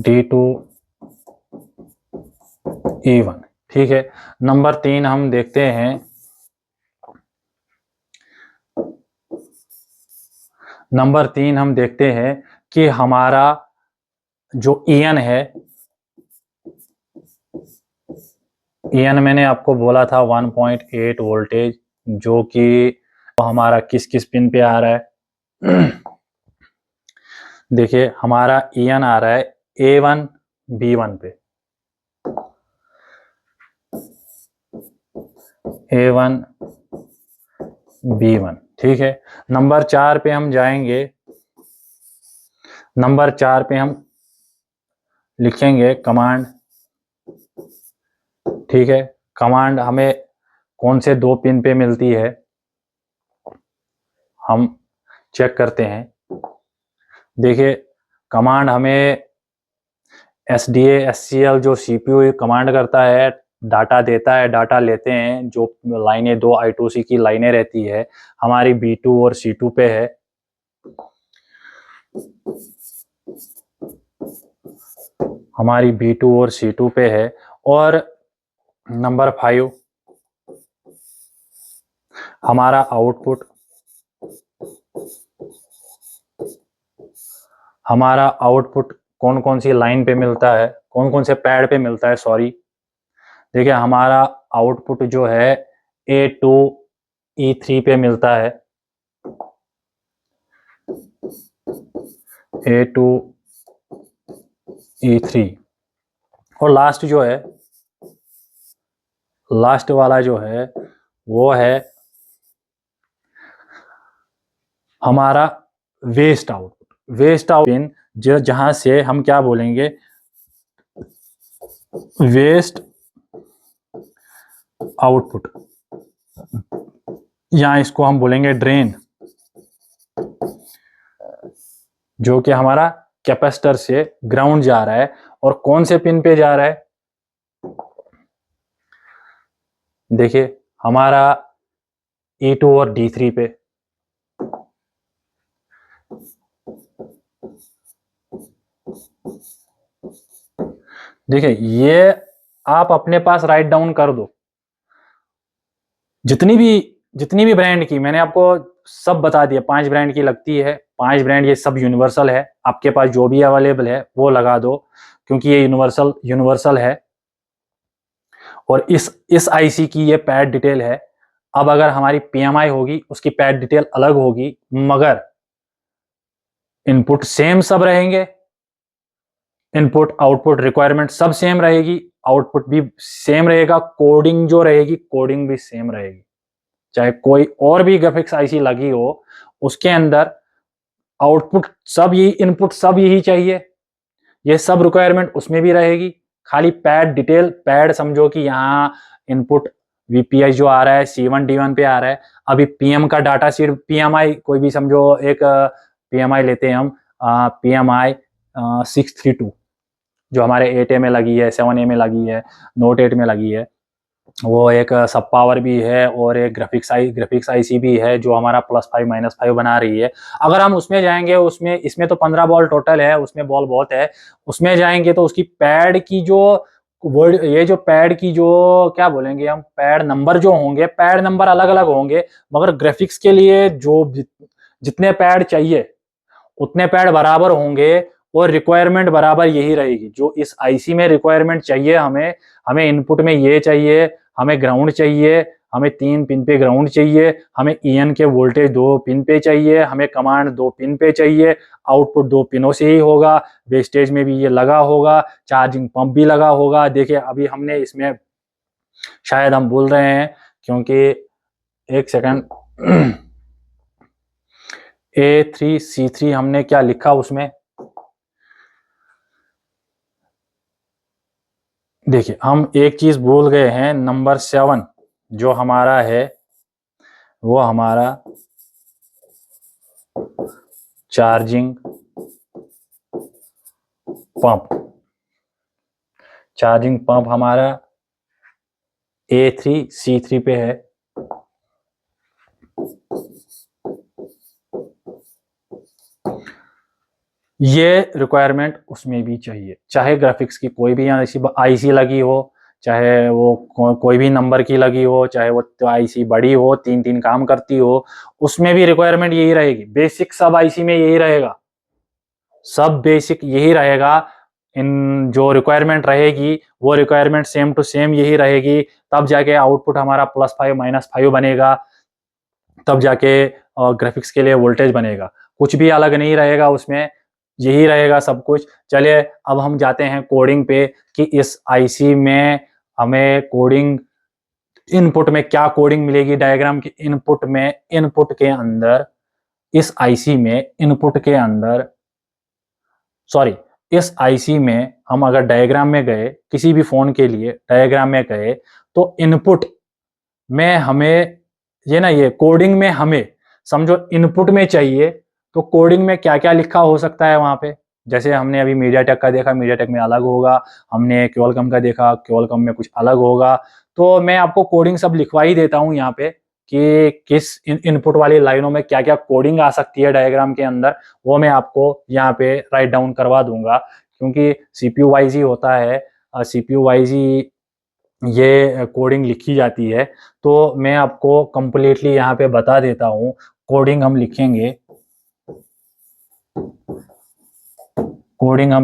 D2 E1, ठीक है। नंबर 3 हम देखते हैं, कि हमारा जो EN है, EN मैंने आपको बोला था 1.8 वोल्टेज, जो कि हमारा किस किस पिन पे आ रहा है। देखिए हमारा EN आ रहा है A1 B1 पे, A1 B1, ठीक है। नंबर 4 पे हम जाएंगे, नंबर 4 पे हम लिखेंगे कमांड, ठीक है। कमांड हमें कौन से 2 पिन पे मिलती है, हम चेक करते हैं। देखिए कमांड हमें SDA SCL जो CPU कमांड करता है, डाटा देता है, डाटा लेते हैं, जो लाइनें 2 I2C की लाइनें रहती है, हमारी B2 और C2 पे है। हमारी B2 और C2 पे है। और नंबर 5 हमारा आउटपुट कौन कौन सी लाइन पे मिलता है, कौन कौन से पैड पे मिलता है, सॉरी। देखिए हमारा आउटपुट जो है A2 E3 पे मिलता है, A2 E3। और लास्ट वाला जो है वो है हमारा वेस्ट आउट पिन, जहां से हम क्या बोलेंगे, वेस्ट आउटपुट, या इसको हम बोलेंगे ड्रेन, जो कि हमारा कैपेसिटर से ग्राउंड जा रहा है। और कौन से पिन पे जा रहा है, देखिए हमारा E2 और D3 पे। देखिए ये आप अपने पास राइट डाउन कर दो, जितनी भी ब्रांड की मैंने आपको सब बता दिया, 5 ब्रांड की लगती है, 5 ब्रांड ये सब यूनिवर्सल है, आपके पास जो भी अवेलेबल है वो लगा दो, क्योंकि ये यूनिवर्सल है। और इस आईसी की ये पैड डिटेल है। अब अगर हमारी पीएमआई होगी उसकी पैड डिटेल अलग होगी, मगर इनपुट सेम सब रहेंगे, इनपुट आउटपुट रिक्वायरमेंट सब सेम रहेगी, आउटपुट भी सेम रहेगा, कोडिंग जो रहेगी कोडिंग भी सेम रहेगी। चाहे कोई और भी ग्राफिक्स आईसी लगी हो, उसके अंदर आउटपुट सब यही, इनपुट सब यही चाहिए, ये सब रिक्वायरमेंट उसमें भी रहेगी। खाली पैड डिटेल, पैड समझो कि यहाँ इनपुट वीपीआई जो आ रहा है C1 D1 पे आ रहा है। अभी पीएम का डाटा शीट, पीएमआई कोई भी समझो, एक पीएमआई लेते हैं हम, पीएमआई 632 जो हमारे 8A में लगी है, 7A में लगी है, नोट 8 में लगी है, वो एक सब पावर भी है और एक ग्राफिक्स आईसी भी है जो हमारा +5 -5 बना रही है। अगर हम उसमें जाएंगे, उसमें इसमें तो 15 बॉल टोटल है, उसमें बॉल बहुत है, उसमें जाएंगे तो उसकी पैड की जो वर्ड, ये जो पैड की जो क्या बोलेंगे हम, पैड नंबर जो होंगे, पैड नंबर अलग अलग होंगे, मगर ग्राफिक्स के लिए जो जितने पैड चाहिए उतने पैड बराबर होंगे और रिक्वायरमेंट बराबर यही रहेगी। जो इस आईसी में रिक्वायरमेंट चाहिए, हमें इनपुट में ये चाहिए, हमें ग्राउंड चाहिए, हमें 3 पिन पे ग्राउंड चाहिए, हमें EN के वोल्टेज 2 पिन पे चाहिए, हमें कमांड 2 पिन पे चाहिए, आउटपुट 2 पिनों से ही होगा, वेस्टेज में भी ये लगा होगा, चार्जिंग पंप भी लगा होगा। देखिए अभी हमने इसमें शायद हम बोल रहे हैं, क्योंकि एक सेकंड, A3C3 हमने क्या लिखा उसमें, देखिए हम एक चीज भूल गए हैं, नंबर 7 जो हमारा है वो हमारा चार्जिंग पंप हमारा A3C3 पे है। ये रिक्वायरमेंट उसमें भी चाहिए, चाहे ग्राफिक्स की कोई भी आईसी लगी हो, चाहे वो कोई भी नंबर की लगी हो, चाहे वो आईसी बड़ी हो, 3 काम करती हो, उसमें भी रिक्वायरमेंट यही रहेगी। बेसिक सब आईसी में यही रहेगा, सब बेसिक यही रहेगा। इन जो रिक्वायरमेंट रहेगी वो रिक्वायरमेंट सेम टू सेम यही रहेगी, तब जाके आउटपुट हमारा +5 -5 बनेगा, तब जाके ग्राफिक्स के लिए वोल्टेज बनेगा, कुछ भी अलग नहीं रहेगा उसमें, यही रहेगा सब कुछ। चलिए अब हम जाते हैं कोडिंग पे, कि इस आईसी में हमें कोडिंग, इनपुट में क्या कोडिंग मिलेगी डायग्राम के इनपुट में, इनपुट के अंदर इस आईसी में, इनपुट के अंदर सॉरी, इस आईसी में हम अगर डायग्राम में गए, किसी भी फोन के लिए डायग्राम में गए, तो इनपुट में हमें ये कोडिंग में हमें समझो इनपुट में चाहिए, तो कोडिंग में क्या क्या लिखा हो सकता है वहां पे। जैसे हमने अभी मीडियाटेक का देखा, मीडियाटेक में अलग होगा, हमने क्वालकॉम का देखा, क्वालकॉम में कुछ अलग होगा। तो मैं आपको कोडिंग सब लिखवा ही देता हूँ यहाँ पे, कि किस इनपुट वाली लाइनों में क्या क्या कोडिंग आ सकती है डायग्राम के अंदर, वो मैं आपको यहाँ पे राइट डाउन करवा दूंगा, क्योंकि CPU वाइज ही होता है, CPU वाइज ही ये कोडिंग लिखी जाती है। तो मैं आपको कंप्लीटली यहाँ पे बता देता हूँ। कोडिंग हम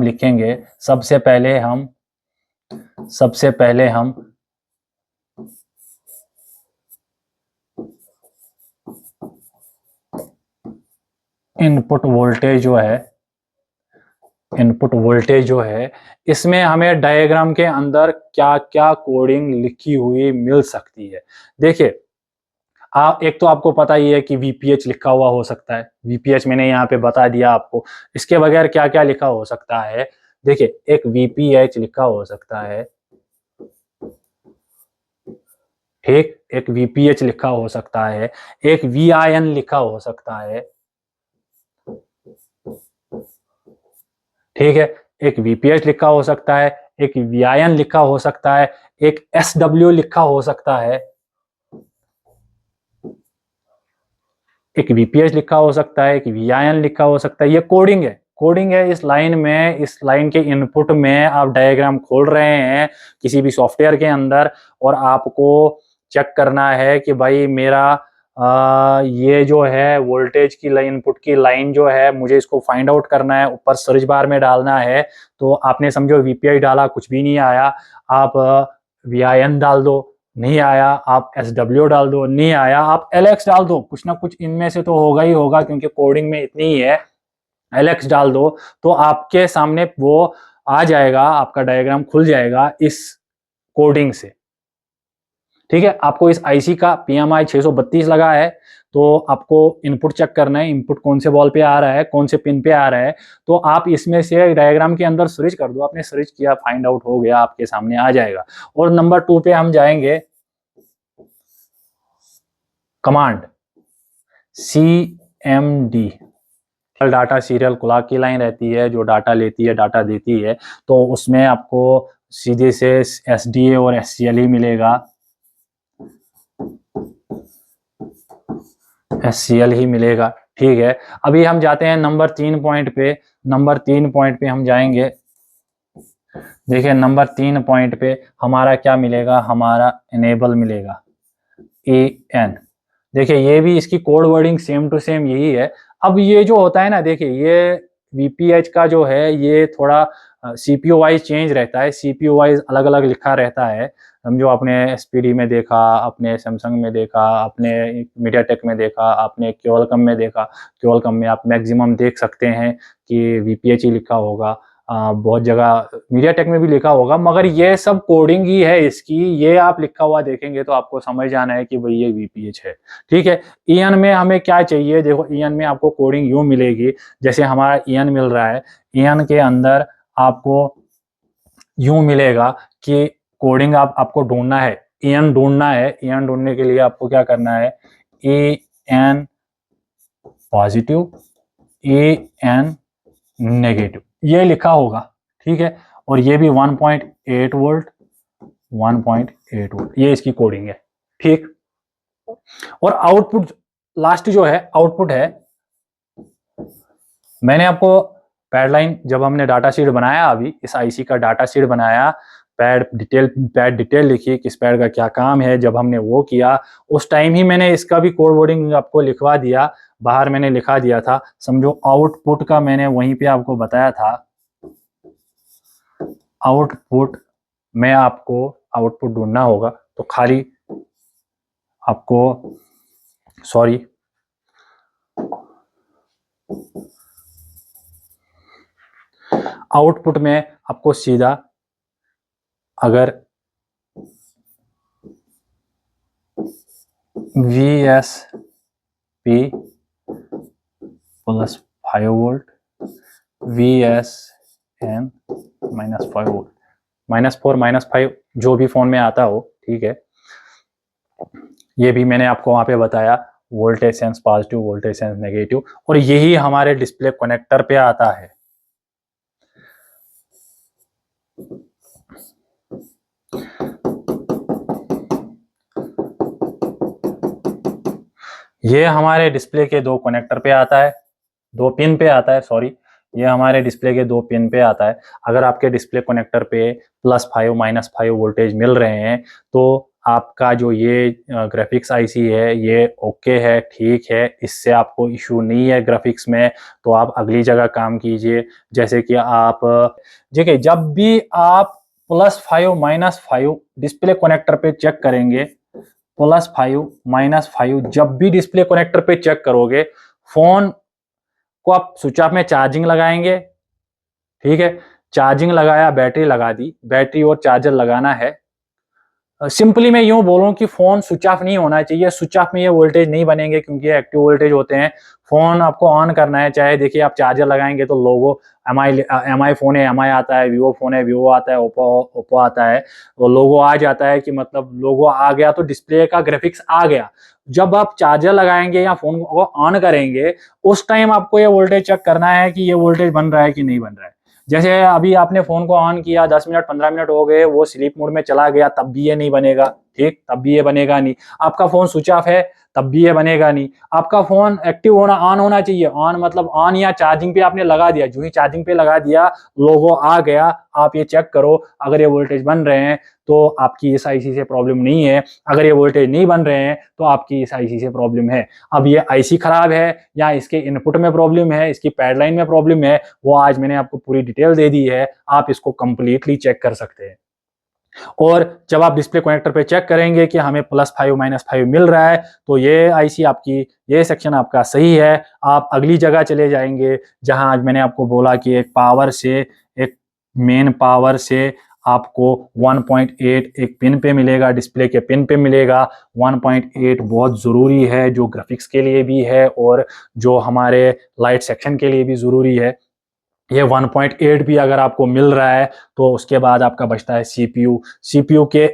लिखेंगे, सबसे पहले हम इनपुट वोल्टेज जो है इसमें हमें डायग्राम के अंदर क्या क्या कोडिंग लिखी हुई मिल सकती है। देखिए, आप एक तो आपको पता ही है कि वीपीएच लिखा हुआ हो सकता है। वीपीएच मैंने यहाँ पे बता दिया आपको। इसके बगैर क्या क्या लिखा हो सकता है? देखिए, एक वीपीएच लिखा हो सकता है, ठीक, एक वीपीएच लिखा हो सकता है, एक वीआईएन लिखा हो सकता है, ठीक है, एक वीपीएच लिखा हो सकता है, एक वीआईएन लिखा हो सकता है, एक एसडब्ल्यू लिखा हो सकता है, एक वीपीएच लिखा हो सकता है, एक वीआईएन लिखा हो सकता है। ये कोडिंग है इस लाइन में। इस लाइन के इनपुट में आप डायग्राम खोल रहे हैं किसी भी सॉफ्टवेयर के अंदर, और आपको चेक करना है कि भाई मेरा ये जो है वोल्टेज की लाइन, इनपुट की लाइन जो है, मुझे इसको फाइंड आउट करना है, ऊपर सर्च बार में डालना है। तो आपने समझो वीपीआई डाला, कुछ भी नहीं आया, आप वीआईएन डाल दो, नहीं आया, आप एसडब्ल्यू डाल दो, नहीं आया, आप एलएक्स डाल दो, कुछ ना कुछ इनमें से तो होगा ही होगा, क्योंकि कोडिंग में इतनी ही है। एलएक्स डाल दो तो आपके सामने वो आ जाएगा, आपका डायग्राम खुल जाएगा इस कोडिंग से। ठीक है, आपको इस आईसी का पीएमआई 632 लगा है, तो आपको इनपुट चेक करना है, इनपुट कौन से बॉल पे आ रहा है, कौन से पिन पे आ रहा है। तो आप इसमें से डायग्राम के अंदर स्विच कर दो। आपने स्विच किया, फाइंड आउट हो गया, आपके सामने आ जाएगा। और नंबर 2 पे हम जाएंगे, command CMD। Data serial clock की लाइन रहती है जो डाटा लेती है, डाटा देती है। तो उसमें आपको सीधे से SDA और SCL ही मिलेगा, SCL ही मिलेगा। ठीक है, अभी हम जाते हैं नंबर 3 पॉइंट पे। नंबर 3 पॉइंट पे हम जाएंगे। देखिए, नंबर 3 पॉइंट पे हमारा क्या मिलेगा? हमारा इनेबल मिलेगा, EN। देखिए, ये भी इसकी code wording same to same यही है। अब ये जो होता है ना, देखिए ये वीपीएच का जो है ये थोड़ा सीपीयू वाइज चेंज रहता है, सीपीयू वाइज अलग अलग लिखा रहता है। समझो, आपने एसपीडी में देखा, अपने सैमसंग में देखा, अपने मीडियाटेक में देखा, आपने क्वालकॉम में देखा। क्वालकॉम में आप मैक्सिमम देख सकते हैं कि वीपीएच ही लिखा होगा। बहुत जगह मीडियाटेक में भी लिखा होगा, मगर ये सब कोडिंग ही है इसकी। ये आप लिखा हुआ देखेंगे तो आपको समझ जाना है कि भाई ये वीपीएच है। ठीक है, ईएन में हमें क्या चाहिए? देखो, ईएन में आपको कोडिंग यूं मिलेगी, जैसे हमारा ईएन मिल रहा है। ईएन के अंदर आपको यूं मिलेगा कि कोडिंग आपको ढूंढना है, ईएन ढूंढना है। ईएन ढूंढने के लिए आपको क्या करना है? ईएन पॉजिटिव, ईएन नेगेटिव, ये लिखा होगा। ठीक है, और ये भी 1.8 वोल्ट, 1.8 वोल्ट, ये इसकी कोडिंग है। ठीक, और आउटपुट, लास्ट जो है आउटपुट है। मैंने आपको पैड लाइन, जब हमने डाटा शीट बनाया, अभी इस आईसी का डाटा शीट बनाया, पैड डिटेल लिखी, किस पैड का क्या काम है, जब हमने वो किया उस टाइम ही मैंने इसका भी कोड वर्डिंग आपको लिखवा दिया, बाहर मैंने लिखा दिया था। समझो, आउटपुट का मैंने वहीं पे आपको बताया था। आउटपुट में आपको आउटपुट ढूंढना होगा, तो खाली आपको, सॉरी, आउटपुट में आपको सीधा, अगर VSP plus 5 volt, VSN minus 5 volt, -4 -5 जो भी फोन में आता हो। ठीक है, ये भी मैंने आपको वहां पे बताया, voltage sense positive, voltage sense negative, और यही हमारे डिस्प्ले कनेक्टर पे आता है। ये हमारे डिस्प्ले के 2 कनेक्टर पे आता है, 2 पिन पे आता है, सॉरी। ये हमारे डिस्प्ले के 2 पिन पे आता है। अगर आपके डिस्प्ले कनेक्टर पे +5 -5 वोल्टेज मिल रहे हैं तो आपका जो ये ग्राफिक्स आईसी है ये ओके है, ठीक है, इससे आपको इशू नहीं है ग्राफिक्स में, तो आप अगली जगह काम कीजिए। जैसे कि आप देखिए, जब भी आप +5 -5 डिस्प्ले कनेक्टर पे चेक करेंगे, +5 -5 जब भी डिस्प्ले कनेक्टर पे चेक करोगे, फोन को आप स्विच ऑफ में चार्जिंग लगाएंगे, ठीक है, चार्जिंग लगाया, बैटरी लगा दी, बैटरी और चार्जर लगाना है। सिंपली मैं यूं बोलूं कि फोन स्विच ऑफ नहीं होना चाहिए। स्विच ऑफ में ये वोल्टेज नहीं बनेंगे क्योंकि ये एक्टिव वोल्टेज होते हैं। फोन आपको ऑन करना है, चाहे देखिए आप चार्जर लगाएंगे तो लोगो एम आई फोन है, एम आई आता है, वीवो फोन है, वीवो आता है, ओप्पो ओप्पो आता है, तो लोगो आ जाता है कि मतलब लोगो आ गया तो डिस्प्ले का ग्राफिक्स आ गया। जब आप चार्जर लगाएंगे या फोन को ऑन करेंगे, उस टाइम आपको ये वोल्टेज चेक करना है कि ये वोल्टेज बन रहा है कि नहीं बन रहा है। जैसे अभी आपने फोन को ऑन किया, 10 मिनट 15 मिनट हो गए, वो स्लीप मोड में चला गया, तब भी ये नहीं बनेगा, ठीक, तब भी ये बनेगा नहीं। आपका फोन स्विच ऑफ है, तब भी ये बनेगा नहीं। आपका फोन एक्टिव होना, ऑन होना चाहिए। ऑन मतलब ऑन या चार्जिंग पे आपने लगा दिया, जो ही चार्जिंग पे लगा दिया लोगो आ गया, आप ये चेक करो। अगर ये वोल्टेज बन रहे हैं तो आपकी इस आईसी से प्रॉब्लम नहीं है, अगर ये वोल्टेज नहीं बन रहे हैं तो आपकी इस आईसी से प्रॉब्लम है। अब ये आईसी खराब है या इसके इनपुट में प्रॉब्लम है, इसकी पैडलाइन में प्रॉब्लम है, वो आज मैंने आपको पूरी डिटेल दे दी है। आप इसको कंप्लीटली चेक कर सकते हैं। और जब आप डिस्प्ले कनेक्टर पे चेक करेंगे कि हमें +5 -5 मिल रहा है, तो ये आईसी आपकी, ये सेक्शन आपका सही है। आप अगली जगह चले जाएंगे जहां आज मैंने आपको बोला कि एक पावर से, एक मेन पावर से आपको 1.8 एक पिन पे मिलेगा, डिस्प्ले के पिन पे मिलेगा। 1.8 बहुत ज़रूरी है, जो ग्राफिक्स के लिए भी है और जो हमारे लाइट सेक्शन के लिए भी ज़रूरी है। ये 1.8 भी अगर आपको मिल रहा है तो उसके बाद आपका बचता है सीपीयू। सीपीयू के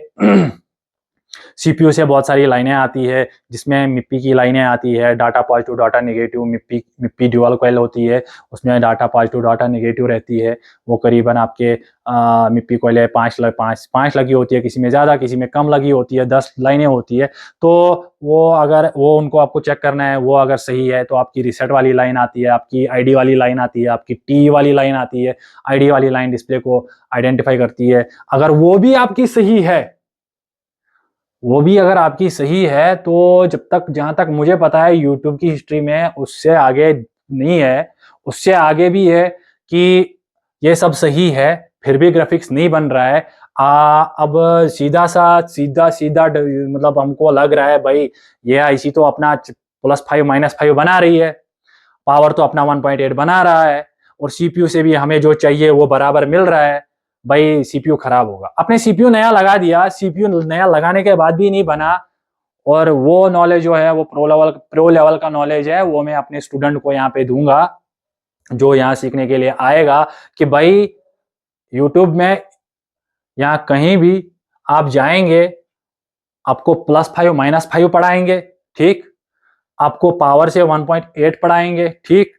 सीपीयू से बहुत सारी लाइनें आती है, जिसमें मिप्पी की लाइनें आती है, डाटा पॉजिटिव डाटा नेगेटिव। मिप्पी मिप्पी ड्यूअल कॉइल होती है, उसमें डाटा पॉजिटिव डाटा नेगेटिव रहती है। वो करीबन आपके मिप्पी कॉइल है, पाँच लगी होती है, किसी में ज़्यादा किसी में कम लगी होती है, 10 लाइनें होती है। तो वो अगर वो उनको आपको चेक करना है, वो अगर सही है तो आपकी रिसेट वाली लाइन आती है, आपकी आईडी वाली लाइन आती है, आपकी टी वाली लाइन आती है। आईडी वाली लाइन डिस्प्ले को आइडेंटिफाई करती है। अगर वो भी आपकी सही है, वो भी अगर आपकी सही है, तो जब तक, जहां तक मुझे पता है यूट्यूब की हिस्ट्री में उससे आगे नहीं है, उससे आगे भी है कि ये सब सही है, फिर भी ग्राफिक्स नहीं बन रहा है। अब सीधा सीधा मतलब हमको लग रहा है भाई ये आईसी तो अपना +5 -5 बना रही है, पावर तो अपना 1.8 बना रहा है, और सीपीयू से भी हमें जो चाहिए वो बराबर मिल रहा है, भाई सीपीयू खराब होगा। अपने सीपीयू नया लगा दिया, सीपीयू नया लगाने के बाद भी नहीं बना। और वो नॉलेज जो है वो प्रो लेवल का नॉलेज है, वो मैं अपने स्टूडेंट को यहाँ पे दूंगा जो यहाँ सीखने के लिए आएगा, कि भाई यूट्यूब में या कहीं भी आप जाएंगे, आपको +5 -5 पढ़ाएंगे, ठीक, आपको पावर से 1.8 पढ़ाएंगे, ठीक,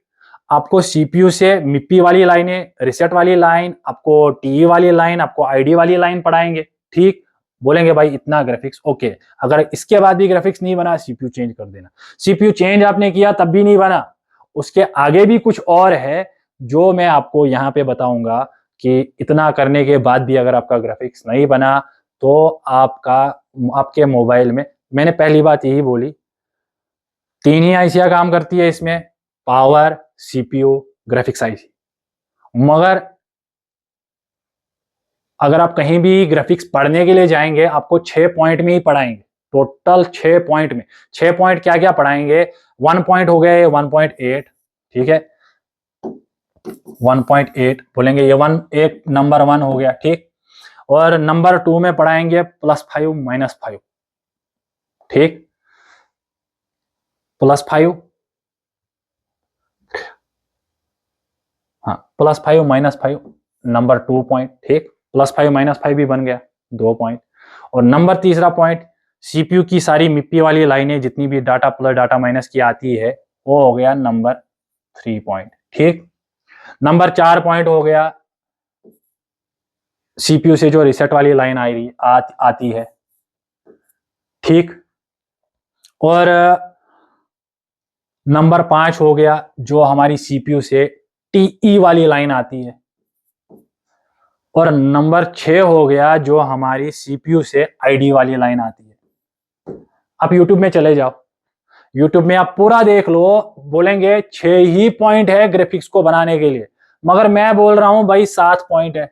आपको सीपीयू से मिप्पी वाली लाइनें, रिसेट वाली लाइन, आपको टीई वाली लाइन, आपको आईडी वाली लाइन पढ़ाएंगे, ठीक। बोलेंगे भाई इतना ग्राफिक्स ओके। अगर इसके बाद भी ग्राफिक्स नहीं बना, सीपीयू चेंज कर देना। सीपीयू चेंज आपने किया तब भी नहीं बना, उसके आगे भी कुछ और है जो मैं आपको यहाँ पे बताऊंगा, कि इतना करने के बाद भी अगर आपका ग्राफिक्स नहीं बना तो आपका, आपके मोबाइल में, मैंने पहली बात यही बोली, 3 ही आईसियां काम करती है इसमें, पावर, सीपीयू, ग्राफिक्स आईसी। मगर अगर आप कहीं भी ग्राफिक्स पढ़ने के लिए जाएंगे, आपको 6 पॉइंट में ही पढ़ाएंगे, टोटल 6 पॉइंट में। 6 पॉइंट क्या क्या पढ़ाएंगे? 1 पॉइंट हो गए 1.8, ठीक है, 1.8 बोलेंगे, ये एक नंबर 1 हो गया, ठीक। और नंबर 2 में पढ़ाएंगे +5 -5, ठीक, +5, हाँ, +5 -5 नंबर 2 पॉइंट, ठीक, +5 -5 भी बन गया 2 पॉइंट। और नंबर तीसरा पॉइंट, सीपीयू की सारी मिप्पी वाली लाइनें जितनी भी डाटा प्लस डाटा माइनस की आती है, वो हो गया नंबर 3 पॉइंट, ठीक। नंबर 4 पॉइंट हो गया सीपीयू से जो रिसेट वाली लाइन आती है, ठीक। और नंबर 5 हो गया जो हमारी सीपीयू से TE वाली लाइन आती है। और नंबर 6 हो गया जो हमारी CPU से ID वाली लाइन आती है। आप YouTube में चले जाओ, YouTube में आप पूरा देख लो, बोलेंगे 6 ही पॉइंट है ग्राफिक्स को बनाने के लिए, मगर मैं बोल रहा हूं भाई 7 पॉइंट है।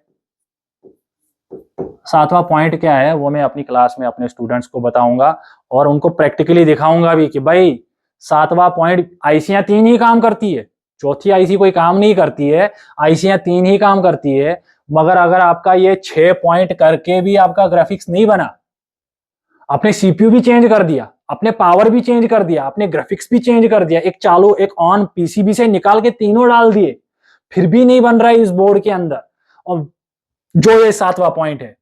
7वां पॉइंट क्या है वो मैं अपनी क्लास में अपने स्टूडेंट्स को बताऊंगा और उनको प्रैक्टिकली दिखाऊंगा भी कि भाई 7वां पॉइंट, आईसियां 3 ही काम करती है, चौथी आईसी कोई काम नहीं करती है, आईसियां 3 ही काम करती है। मगर अगर आपका ये 6 पॉइंट करके भी आपका ग्राफिक्स नहीं बना, आपने सीपीयू भी चेंज कर दिया, अपने पावर भी चेंज कर दिया, अपने ग्राफिक्स भी चेंज कर दिया, एक चालू एक ऑन पीसीबी से निकाल के तीनों डाल दिए, फिर भी नहीं बन रहा है इस बोर्ड के अंदर, और जो ये 7वां पॉइंट है,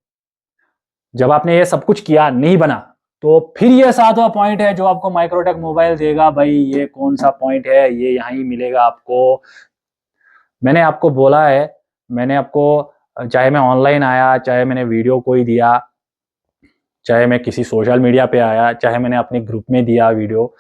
जब आपने ये सब कुछ किया नहीं बना, तो फिर ये 7वां पॉइंट है जो आपको माइक्रोटेक मोबाइल देगा। भाई ये कौन सा पॉइंट है, ये यहां ही मिलेगा आपको। मैंने आपको बोला है, मैंने आपको, चाहे मैं ऑनलाइन आया, चाहे मैंने वीडियो कोई दिया, चाहे मैं किसी सोशल मीडिया पे आया, चाहे मैंने अपने ग्रुप में दिया वीडियो,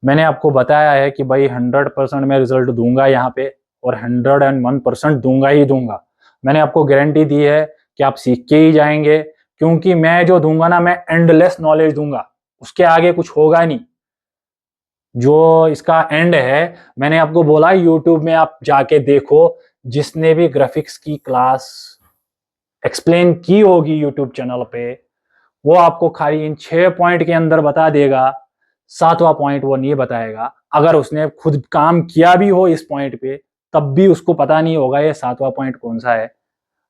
मैंने आपको बताया है कि भाई 100% मैं रिजल्ट दूंगा यहाँ पे, और 101% दूंगा ही दूंगा। मैंने आपको गारंटी दी है कि आप सीख के ही जाएंगे, क्योंकि मैं जो दूंगा ना, मैं एंडलेस नॉलेज दूंगा, उसके आगे कुछ होगा नहीं। जो इसका एंड है, मैंने आपको बोला यूट्यूब में आप जाके देखो, जिसने भी ग्राफिक्स की क्लास एक्सप्लेन की होगी यूट्यूब चैनल पे, वो आपको खाली इन 6 पॉइंट के अंदर बता देगा, 7वां पॉइंट वो नहीं बताएगा। अगर उसने खुद काम किया भी हो इस पॉइंट पे, तब भी उसको पता नहीं होगा ये 7वां पॉइंट कौन सा है।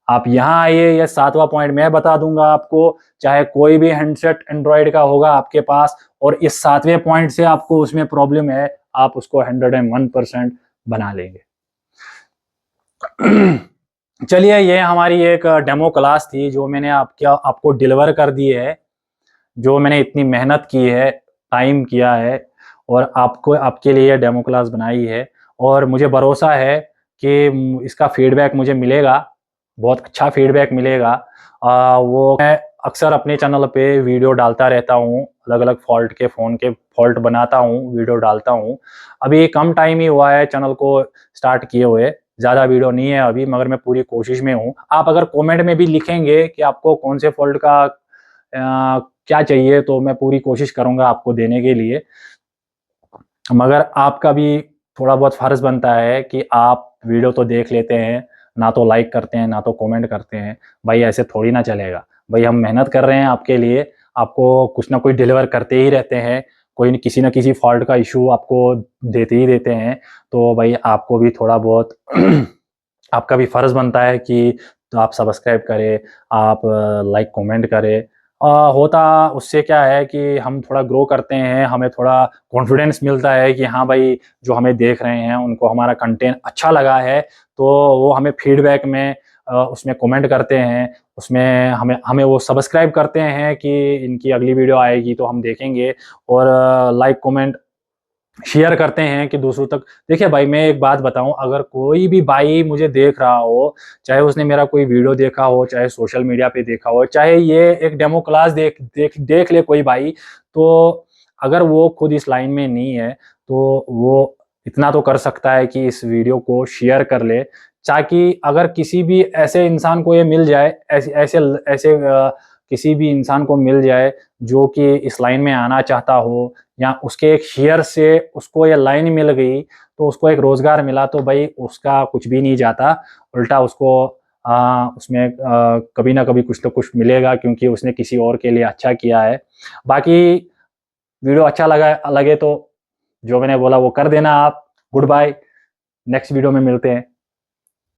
आप यहाँ आइए, ये 7वां पॉइंट मैं बता दूंगा आपको, चाहे कोई भी हैंडसेट एंड्रॉइड का होगा आपके पास, और इस 7वें पॉइंट से आपको उसमें प्रॉब्लम है, आप उसको 101% बना लेंगे। चलिए, ये हमारी एक डेमो क्लास थी जो मैंने आपको डिलीवर कर दी है, जो मैंने इतनी मेहनत की है, टाइम किया है, और आपको आपके लिए डेमो क्लास बनाई है। और मुझे भरोसा है कि इसका फीडबैक मुझे मिलेगा, बहुत अच्छा फीडबैक मिलेगा। वो मैं अक्सर अपने चैनल पे वीडियो डालता रहता हूँ, अलग अलग फॉल्ट के, फ़ोन के फॉल्ट बनाता हूँ, वीडियो डालता हूँ। अभी कम टाइम ही हुआ है चैनल को स्टार्ट किए हुए, ज़्यादा वीडियो नहीं है अभी, मगर मैं पूरी कोशिश में हूँ। आप अगर कमेंट में भी लिखेंगे कि आपको कौन से फॉल्ट का क्या चाहिए, तो मैं पूरी कोशिश करूँगा आपको देने के लिए। मगर आपका भी थोड़ा बहुत फ़र्ज़ बनता है कि आप वीडियो तो देख लेते हैं, ना तो लाइक करते हैं, ना तो कमेंट करते हैं। भाई ऐसे थोड़ी ना चलेगा। भाई हम मेहनत कर रहे हैं आपके लिए, आपको कुछ ना कुछ डिलीवर करते ही रहते हैं, कोई न किसी फ़ॉल्ट का इश्यू आपको देते ही देते हैं। तो भाई आपको भी थोड़ा बहुत आपका भी फ़र्ज़ बनता है कि तो आप सब्सक्राइब करें, आप लाइक कमेंट करें। होता उससे क्या है कि हम थोड़ा ग्रो करते हैं, हमें थोड़ा कॉन्फिडेंस मिलता है कि हाँ भाई, जो हमें देख रहे हैं उनको हमारा कंटेंट अच्छा लगा है, तो वो हमें फीडबैक में उसमें कमेंट करते हैं, उसमें हमें हमें वो सब्सक्राइब करते हैं कि इनकी अगली वीडियो आएगी तो हम देखेंगे, और लाइक कमेंट शेयर करते हैं कि दूसरों तक। देखिए भाई, मैं एक बात बताऊं, अगर कोई भी भाई मुझे देख रहा हो, चाहे उसने मेरा कोई वीडियो देखा हो, चाहे सोशल मीडिया पे देखा हो, चाहे ये एक डेमो क्लास देख ले कोई भाई, तो अगर वो खुद इस लाइन में नहीं है, तो वो इतना तो कर सकता है कि इस वीडियो को शेयर कर ले, ताकि अगर किसी भी ऐसे इंसान को ये मिल जाए, ऐसे ऐसे ऐसे किसी भी इंसान को मिल जाए जो कि इस लाइन में आना चाहता हो, या उसके एक शेयर से उसको ये लाइन मिल गई, तो उसको एक रोजगार मिला, तो भाई उसका कुछ भी नहीं जाता, उल्टा उसको उसमें कभी ना कभी कुछ तो कुछ मिलेगा, क्योंकि उसने किसी और के लिए अच्छा किया है। बाकी वीडियो अच्छा लगे तो जो मैंने बोला वो कर देना आप। गुड बाय, नेक्स्ट वीडियो में मिलते हैं।